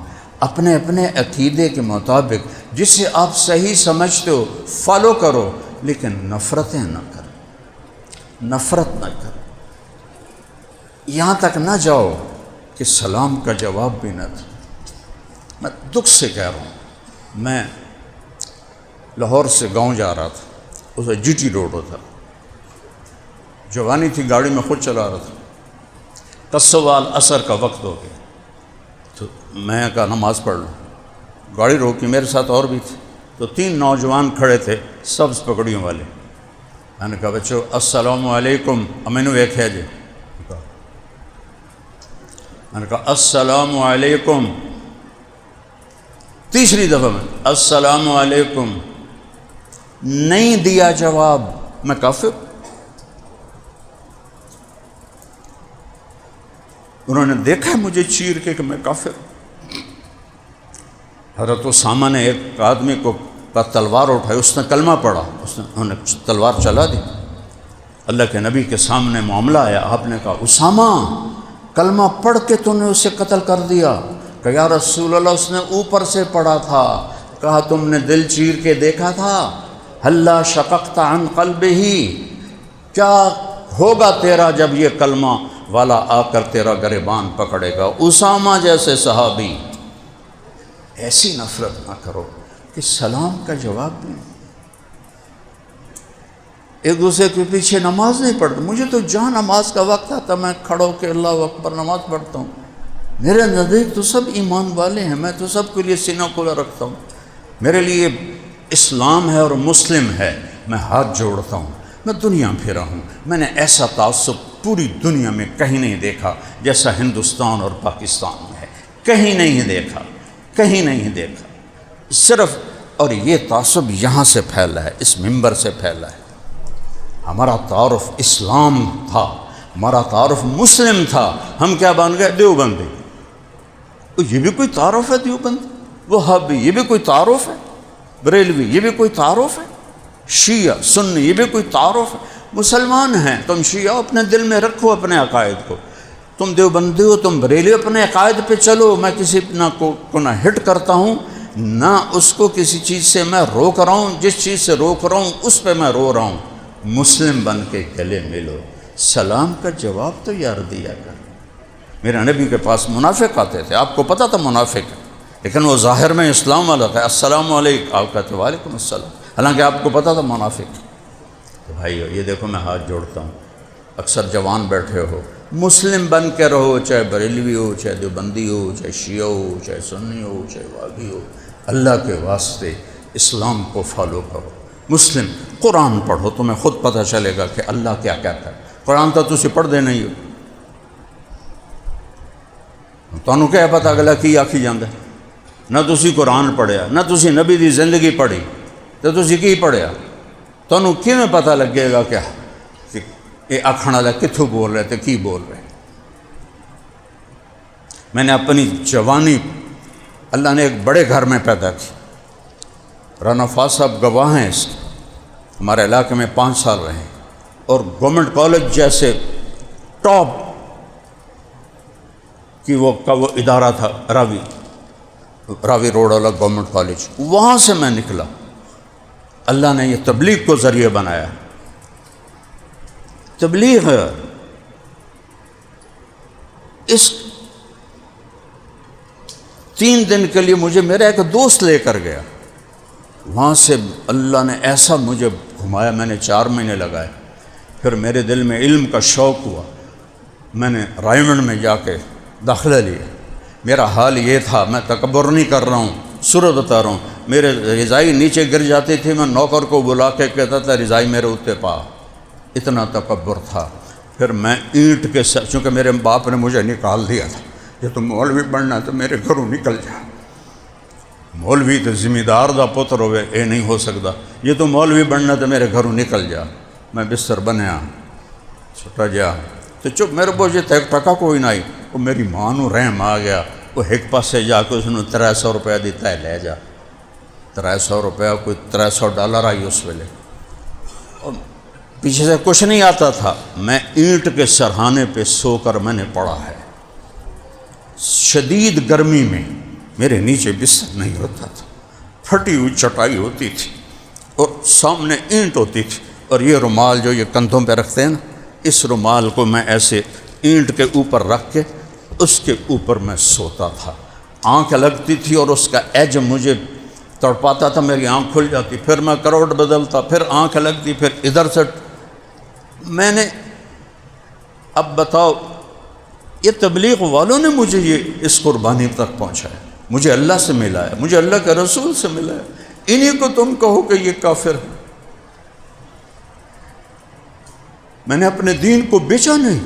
اپنے اپنے عقیدے کے مطابق جسے آپ صحیح سمجھتے ہو فالو کرو، لیکن نفرتیں نہ کرو، نفرت نہ کرو۔ یہاں تک نہ جاؤ کہ سلام کا جواب بھی نہ دو۔ میں دکھ سے کہہ رہا ہوں، میں لاہور سے گاؤں جا رہا تھا، اسے جی ٹی روڈ ہوتا، جوانی تھی، گاڑی میں خود چلا رہا تھا، قصوال عصر کا وقت ہو گیا، تو میں کہا نماز پڑھ لوں، گاڑی روکی، میرے ساتھ اور بھی تھے، تو 3 نوجوان کھڑے تھے سبز پگڑیوں والے۔ میں نے کہا بچو السلام علیکم، مینو ویکھیا جی، میں نے کہا السلام علیکم، تیسری دفعہ میں السلام علیکم، نہیں دیا جواب، میں کافر۔ انہوں نے دیکھا مجھے چیر کے کہ میں کافر۔ حضرت اسامہ نے ایک آدمی کو تلوار اٹھائی، اس نے کلمہ پڑھا، انہوں نے تلوار چلا دی۔ اللہ کے نبی کے سامنے معاملہ آیا، آپ نے کہا اسامہ کلمہ پڑھ کے تو نے اسے قتل کر دیا۔ کہ یا رسول اللہ اس نے اوپر سے پڑھا تھا۔ کہا تم نے دل چیر کے دیکھا تھا؟ ہلا شققت عن قلبہ، کیا ہوگا تیرا جب یہ کلمہ والا آ کر تیرا گریبان پکڑے گا؟ اسامہ جیسے صحابی۔ ایسی نفرت نہ کرو کہ سلام کا جواب بھی نہیں، ایک دوسرے کے پیچھے نماز نہیں پڑھتے۔ مجھے تو جہاں نماز کا وقت آتا میں کھڑا ہو کے اللہ اکبر نماز پڑھتا ہوں۔ میرے نزدیک تو سب ایمان والے ہیں، میں تو سب کے لیے سینہ کھلا رکھتا ہوں۔ میرے لیے اسلام ہے اور مسلم ہے، میں ہاتھ جوڑتا ہوں۔ میں دنیا پھرا ہوں، میں نے ایسا تعصب پوری دنیا میں کہیں نہیں دیکھا جیسا ہندوستان اور پاکستان میں ہے، کہیں نہیں دیکھا، کہیں نہیں دیکھا۔ صرف اور یہ تعصب یہاں سے پھیلا ہے، اس منبر سے پھیلا ہے۔ ہمارا تعارف اسلام تھا، ہمارا تعارف مسلم تھا، ہم کیا بن گئے؟ دیوبندی۔ یہ بھی کوئی تعارف ہے؟ دیوبندی، وہابی، یہ بھی کوئی تعارف ہے؟ بریلوی، یہ بھی کوئی تعارف ہے؟ شیعہ سنی، یہ بھی کوئی تعارف ہے؟ مسلمان ہیں، تم شیعہ اپنے دل میں رکھو اپنے عقائد کو، تم دیوبندی ہو، تم بریلی، اپنے عقائد پہ چلو۔ میں کسی کو نہ ہٹ کرتا ہوں، نہ اس کو کسی چیز سے میں روک رہا ہوں، جس چیز سے روک رہا ہوں اس پہ میں رو رہا ہوں۔ مسلم بن کے گلے ملو، سلام کا جواب تو یار دیا کر۔ میرے نبی کے پاس منافق آتے تھے، آپ کو پتہ تھا منافق ہے، لیکن وہ ظاہر میں اسلام والا تھا، السلام علیکم، آپ کہتے وعلیکم السلام، حالانکہ آپ کو پتہ تھا منافق۔ تو بھائیو یہ دیکھو میں ہاتھ جوڑتا ہوں، اکثر جوان بیٹھے ہو، مسلم بن کے رہو، چاہے بریلوی ہو، چاہے دیوبندی ہو، چاہے شیعہ ہو، چاہے سنی ہو، چاہے وہابی ہو، اللہ کے واسطے اسلام کو فالو کرو۔ مسلم قرآن پڑھو، تمہیں خود پتہ چلے گا کہ اللہ کیا کہتا ہے۔ قرآن تو تسی پڑھ دے نہیں ہو، ਤੁਹਾਨੂੰ ਕਿਆ ਪਤਾ ਅਗਲਾ ਕੀ ਆਖੀ ਜਾਂਦਾ। ਨਾ ਤੁਸੀਂ ਕੁਰਾਨ ਪੜ੍ਹਿਆ, ਨਾ ਤੁਸੀਂ ਨਬੀ ਦੀ ਜ਼ਿੰਦਗੀ ਪੜ੍ਹੀ, ਤੇ ਤੁਸੀਂ ਕੀ ਪੜ੍ਹਿਆ? ਤੁਹਾਨੂੰ ਕਿਵੇਂ ਪਤਾ ਲੱਗੇਗਾ ਕਿ یہ آکھن والا کتھوں بول رہے تھے کی بول رہے؟ میں نے اپنی جوانی اللہ نے ایک بڑے گھر میں پیدا کی، رانا فاض صاحب گواہ ہیں اس کے، ہمارے علاقے میں 5 سال رہے، اور گورنمنٹ کالج جیسے ٹاپ کی وہ ادارہ تھا راوی روڈ والا گورنمنٹ کالج، وہاں سے میں نکلا۔ اللہ نے یہ تبلیغ کو ذریعہ بنایا۔ تبلیغ اس 3 دن کے لیے مجھے میرا ایک دوست لے کر گیا، وہاں سے اللہ نے ایسا مجھے گھمایا، میں نے 4 مہینے لگائے۔ پھر میرے دل میں علم کا شوق ہوا، میں نے رائمنڈ میں جا کے داخلہ لیا۔ میرا حال یہ تھا، میں تکبر نہیں کر رہا ہوں، صورت بتا رہا ہوں، میرے رضائی نیچے گر جاتی تھی، میں نوکر کو بلا کے کہتا تھا رضائی میرے اوتے پا، اتنا تکبر تھا۔ پھر میں اینٹ کے ساتھ، چونکہ میرے باپ نے مجھے نکال دیا تھا، یہ تو مولوی بننا تو میرے گھروں نکل جا، مولوی تو ذمہ دار دا پتر ہوئے اے نہیں ہو سکتا، یہ تو مولوی بننا تو میرے گھروں نکل جا۔ میں بستر بنیا، چھٹا جا تو چپ، میرے کو یہ ٹکا کوئی نہ آئی، وہ میری ماں نو رحم آ گیا، وہ ایک پاسے جا کے اس نے 300 روپیہ دیتا ہے، لے جا 300 روپیہ، کوئی $300 آئی اس ویلے، اور پیچھے سے کچھ نہیں آتا تھا۔ میں اینٹ کے سرہانے پہ سو کر میں نے پڑھا ہے، شدید گرمی میں میرے نیچے بستر نہیں ہوتا تھا، پھٹی ہوئی چٹائی ہوتی تھی اور سامنے اینٹ ہوتی تھی، اور یہ رومال جو یہ کندھوں پہ رکھتے ہیں نا، اس رومال کو میں ایسے اینٹ کے اوپر رکھ کے اس کے اوپر میں سوتا تھا۔ آنکھ لگتی تھی اور اس کا ایج مجھے تڑپاتا تھا، میری آنکھ کھل جاتی، پھر میں کروٹ بدلتا، پھر آنکھ لگتی، پھر ادھر سے۔ میں نے اب بتاؤ، یہ تبلیغ والوں نے مجھے یہ اس قربانی تک پہنچایا، مجھے اللہ سے ملایا، مجھے اللہ کے رسول سے ملایا، انہی کو تم کہو کہ یہ کافر ہے۔ میں نے اپنے دین کو بیچا نہیں،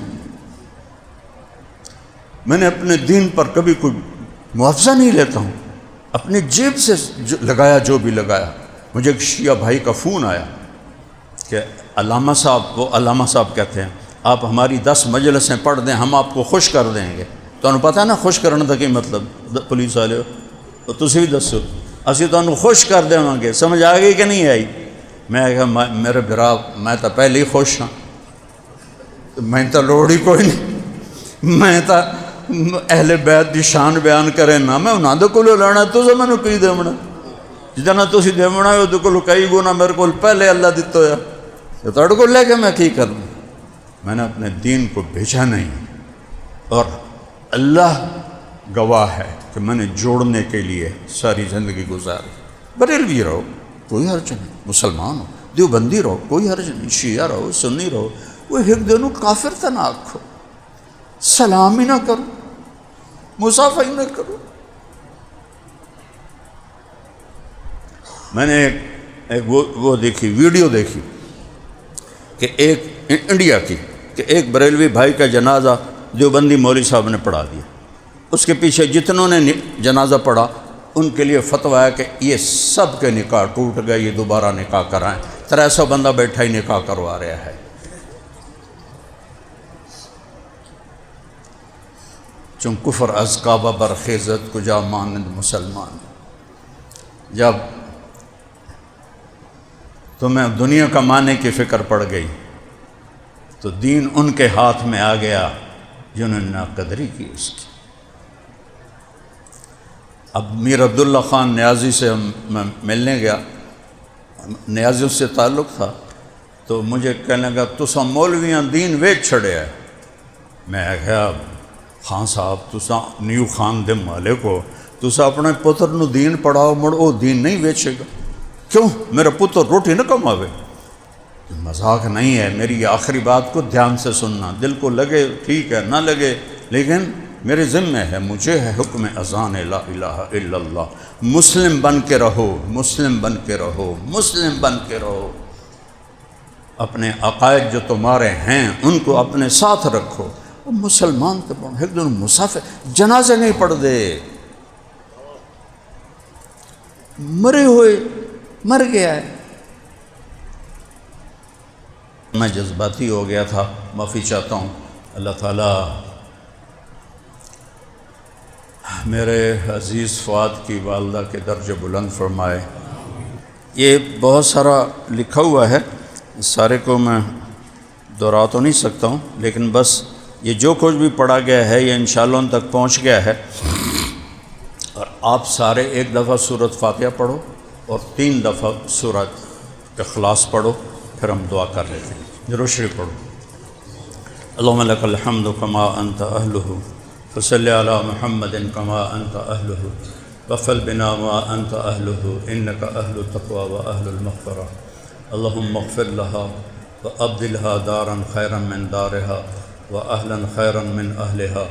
میں نے اپنے دین پر کبھی کوئی معاوضہ نہیں لیتا ہوں، اپنی جیب سے لگایا جو بھی لگایا۔ مجھے ایک شیعہ بھائی کا فون آیا کہ علامہ صاحب، وہ علامہ صاحب کہتے ہیں، آپ ہماری 10 مجلسیں پڑھ دیں، ہم آپ کو خوش کر دیں گے۔ تو انہوں پتہ ہے نا خوش کرنے کا کی مطلب؟ پولیس والے ہو تو تسی بھی دسو، اسی تو انہوں خوش کر دیں گے۔ سمجھ آ گئی کہ نہیں آئی؟ میں کہا میرے برا، میں تو پہلے ہی خوش ہاں، میں تو لوڑ ہی کوئی نہیں، میں تو اہل بیت دی شان بیان کرے نا، میں انہاں دے کولوں لینا، تساں مینوں کی دیونا؟ جتنا تسی دیونا ہے وہ کولوں کئی گنا میرے کو پہلے اللہ دیتا ہوا، تو تہاڈے کول لے کے میں کی کروں؟ میں نے اپنے دین کو بھیجا نہیں، اور اللہ گواہ ہے کہ میں نے جوڑنے کے لیے ساری زندگی گزاری۔ بریلوی رہو کوئی حرج نہیں، مسلمان ہو، دیوبندی رہو کوئی حرج نہیں، شیعہ رہو، سنی رہو، وہ ایک دنوں کافر تا نہ آکھو، سلام ہی نہ کرو، مصافحہ ہی نہ کرو۔ میں نے ایک وہ دیکھی، ویڈیو دیکھی کہ ایک انڈیا کی، کہ ایک بریلوی بھائی کا جنازہ دیوبندی مولوی صاحب نے پڑھا دیا، اس کے پیچھے جتنوں نے جنازہ پڑھا ان کے لیے فتویٰ ہے کہ یہ سب کے نکاح ٹوٹ گئے، یہ دوبارہ نکاح کرائیں۔ 300 بندہ بیٹھا ہی نکاح کروا رہا ہے۔ چون کفر از کعبہ برخیزت کجا مانند مسلمان۔ جب تمہیں دنیا کمانے کی فکر پڑ گئی تو دین ان کے ہاتھ میں آ گیا جنہوں نے ناقدری کی اس کی۔ اب میر عبداللہ خان نیازی سے میں ملنے گیا، نیازی سے تعلق تھا، تو مجھے کہنے لگا تساں مولویاں دین ویچ چھڑے ہے۔ میں کہا خان صاحب تساں نیو خان دے مالک ہو، تساں اپنے پتر نو دین پڑھاؤ، مڑ او دین نہیں ویچے گا؟ کیوں؟ میرا پتر روٹی نہ کماوے؟ مذاق نہیں ہے، میری یہ آخری بات کو دھیان سے سننا، دل کو لگے ٹھیک ہے، نہ لگے، لیکن میرے ذمہ ہے، مجھے ہے حکم اذان لا الہ الا اللہ۔ مسلم بن کے رہو، مسلم بن کے رہو، مسلم بن کے رہو۔ اپنے عقائد جو تمہارے ہیں ان کو اپنے ساتھ رکھو، وہ مسلمان کے پڑھ ایک دن مسافر جنازہ نہیں پڑھ دے، مرے ہوئے مر گیا ہے۔ میں جذباتی ہو گیا تھا، معافی چاہتا ہوں۔ اللہ تعالیٰ میرے عزیز فؤاد کی والدہ کے درجہ بلند فرمائے۔ یہ بہت سارا لکھا ہوا ہے، سارے کو میں دہرا تو نہیں سکتا ہوں، لیکن بس یہ جو کچھ بھی پڑھا گیا ہے یہ انشاءاللہ ان تک پہنچ گیا ہے۔ اور آپ سارے ایک دفعہ سورۃ فاتحہ پڑھو اور 3 دفعہ سورۃ اخلاص پڑھو، پھر ہم دعا کر لیتے ہیں۔ ضرور شریف پڑھو۔ اللہم لک الحمد کما انت اہلہ فصلی علی محمد کما انت اہلہ وفل بنا ما انت اہلہ انک اہل التقوی و اہل المغفرہ اللہم اغفر لها وابدلها دارا خیرا من دارها واہلا خیرا من اہلها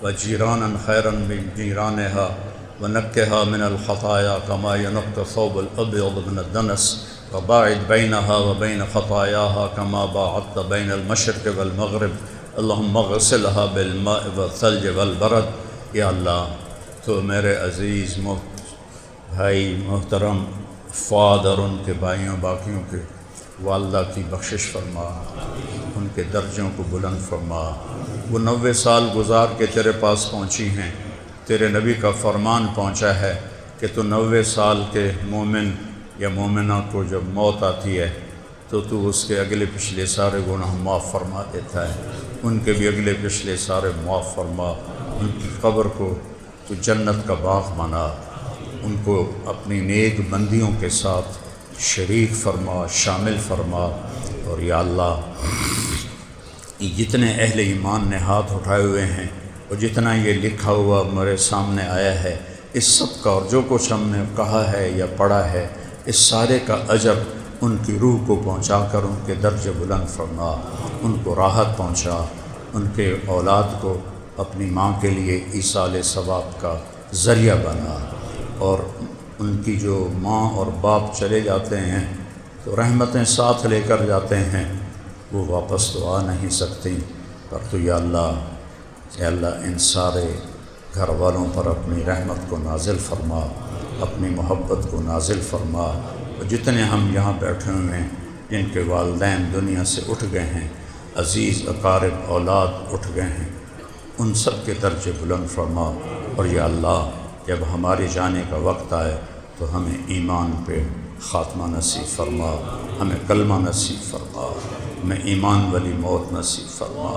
وجیرانا خیرا من جیرانها ونقها من الخطایا كما ينقى الثوب الابيض من الدنس وباعد بينها وبين خطاياها كما باعدت بين المشرق والمغرب اللهم اغسلها بالماء والثلج والبرد۔ یا اللہ تو میرے عزیز بھائی محترم فؤاد اور ان کے بھائیوں باقیوں کے والدہ کی بخشش فرما، ان کے درجوں کو بلند فرما۔ وہ 90 سال گزار کے تیرے پاس پہنچی ہیں، تیرے نبی کا فرمان پہنچا ہے کہ تو 90 سال کے مومن یا مومنہ کو جب موت آتی ہے تو اس کے اگلے پچھلے سارے گناہ معاف فرما دیتا ہے، ان کے بھی اگلے پچھلے سارے معاف فرما، ان کی قبر کو تو جنت کا باغ بنا، ان کو اپنی نیک بندیوں کے ساتھ شریک فرما، شامل فرما۔ اور یا اللہ جتنے اہل ایمان نے ہاتھ اٹھائے ہوئے ہیں اور جتنا یہ لکھا ہوا میرے سامنے آیا ہے، اس سب کا اور جو کچھ ہم نے کہا ہے یا پڑھا ہے، اس سارے کا اجر ان کی روح کو پہنچا کر ان کے درجہ بلند فرما، ان کو راحت پہنچا، ان کے اولاد کو اپنی ماں کے لیے ایصال ثواب کا ذریعہ بنا۔ اور ان کی جو ماں اور باپ چلے جاتے ہیں تو رحمتیں ساتھ لے کر جاتے ہیں، وہ واپس تو آ نہیں سکتی، پر تو یا اللہ ان سارے گھر والوں پر اپنی رحمت کو نازل فرما، اپنی محبت کو نازل فرما۔ اور جتنے ہم یہاں بیٹھے ہوئے ہیں جن کے والدین دنیا سے اٹھ گئے ہیں، عزیز اقارب اولاد اٹھ گئے ہیں، ان سب کے درجے بلند فرما۔ اور یا اللہ جب ہمارے جانے کا وقت آئے تو ہمیں ایمان پہ خاتمہ نصیب فرما، ہمیں کلمہ نصیب فرما، ہمیں ایمان والی موت نصیب فرما،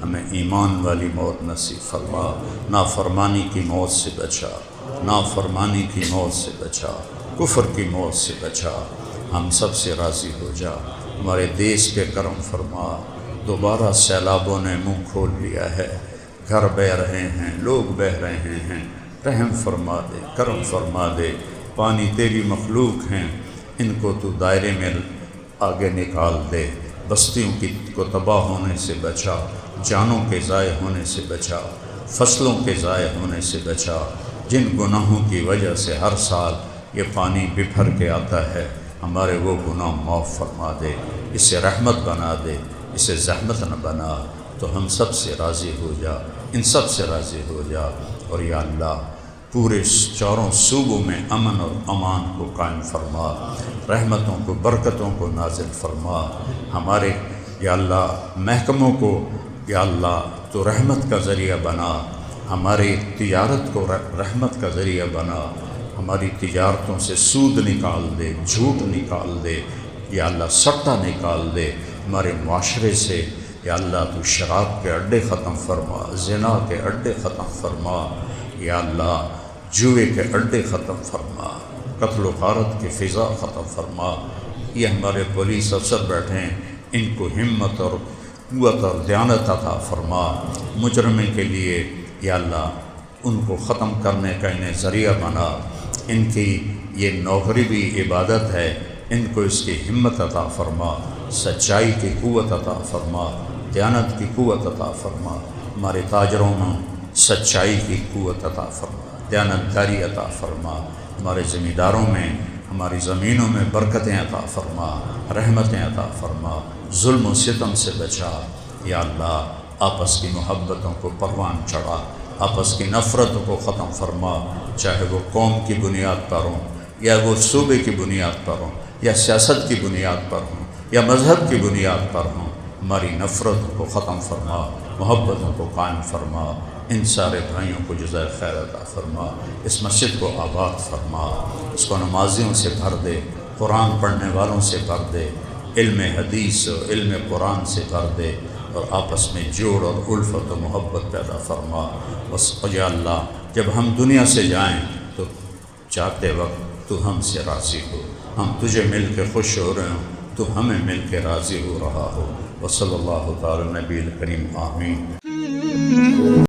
ہمیں ایمان والی موت نصیب فرما، نافرمانی کی موت سے بچا، نافرمانی کی موت سے بچا، کفر کی موت سے بچا، ہم سب سے راضی ہو جا، ہمارے دیس پہ کرم فرما۔ دوبارہ سیلابوں نے منہ کھول لیا ہے، گھر بہہ رہے ہیں، لوگ بہہ رہے ہیں، رحم فرما دے، کرم فرما دے۔ پانی تیری مخلوق ہیں، ان کو تو دائرے میں آگے نکال دے، بستیوں کو تباہ ہونے سے بچا، جانوں کے ضائع ہونے سے بچا، فصلوں کے ضائع ہونے سے بچا۔ جن گناہوں کی وجہ سے ہر سال یہ پانی بپھر کے آتا ہے، ہمارے وہ گناہ معاف فرما دے، اسے رحمت بنا دے، اسے زحمت نہ بنا، تو ہم سب سے راضی ہو جا، ان سب سے راضی ہو جا۔ اور یا اللہ پورے چاروں صوبوں میں امن اور امان کو قائم فرما، رحمتوں کو برکتوں کو نازل فرما، ہمارے یا اللہ محکموں کو یا اللہ تو رحمت کا ذریعہ بنا، ہماری تجارت کو رحمت کا ذریعہ بنا، ہماری تجارتوں سے سود نکال دے، جھوٹ نکال دے، یا اللہ سٹہ نکال دے، ہمارے معاشرے سے یا اللہ تو شراب کے اڈے ختم فرما، زنا کے اڈے ختم فرما، یا اللہ جوئے کے اڈے ختم فرما، قتل و غارت کی فضا ختم فرما۔ یہ ہمارے پولیس افسر بیٹھے ہیں، ان کو ہمت اور قوت اور دیانت عطا فرما، مجرمے کے لیے یا اللہ ان کو ختم کرنے کا انہیں ذریعہ بنا، ان کی یہ نوکری بھی عبادت ہے، ان کو اس کی ہمت عطا فرما، سچائی کی قوت عطا فرما، دیانت کی قوت عطا فرما، ہمارے تاجروں میں سچائی کی قوت عطا فرما، دیانتداری عطا فرما، ہمارے زمینداروں میں ہماری زمینوں میں برکتیں عطا فرما، رحمتیں عطا فرما، ظلم و ستم سے بچا، یا اللہ آپس کی محبتوں کو پروان چڑھا، آپس کی نفرتوں کو ختم فرما، چاہے وہ قوم کی بنیاد پر ہوں یا وہ صوبے کی بنیاد پر ہوں یا سیاست کی بنیاد پر ہوں یا مذہب کی بنیاد پر ہوں، ہماری نفرتوں کو ختم فرما، محبتوں کو قائم فرما، ان سارے بھائیوں کو جزائے خیر عطا فرما، اس مسجد کو آباد فرما، اس کو نمازیوں سے بھر دے، قرآن پڑھنے والوں سے بھر دے، علم حدیث و علم قرآن سے بھر دے، اور آپس میں جوڑ اور الفت و محبت پیدا فرما۔ بس یا اللہ جب ہم دنیا سے جائیں تو جاتے وقت تو ہم سے راضی ہو، ہم تجھے مل کے خوش ہو رہے ہوں، تو ہمیں مل کے راضی ہو رہا ہو۔ وصلی اللہ تعالی نبی الکریم آمین۔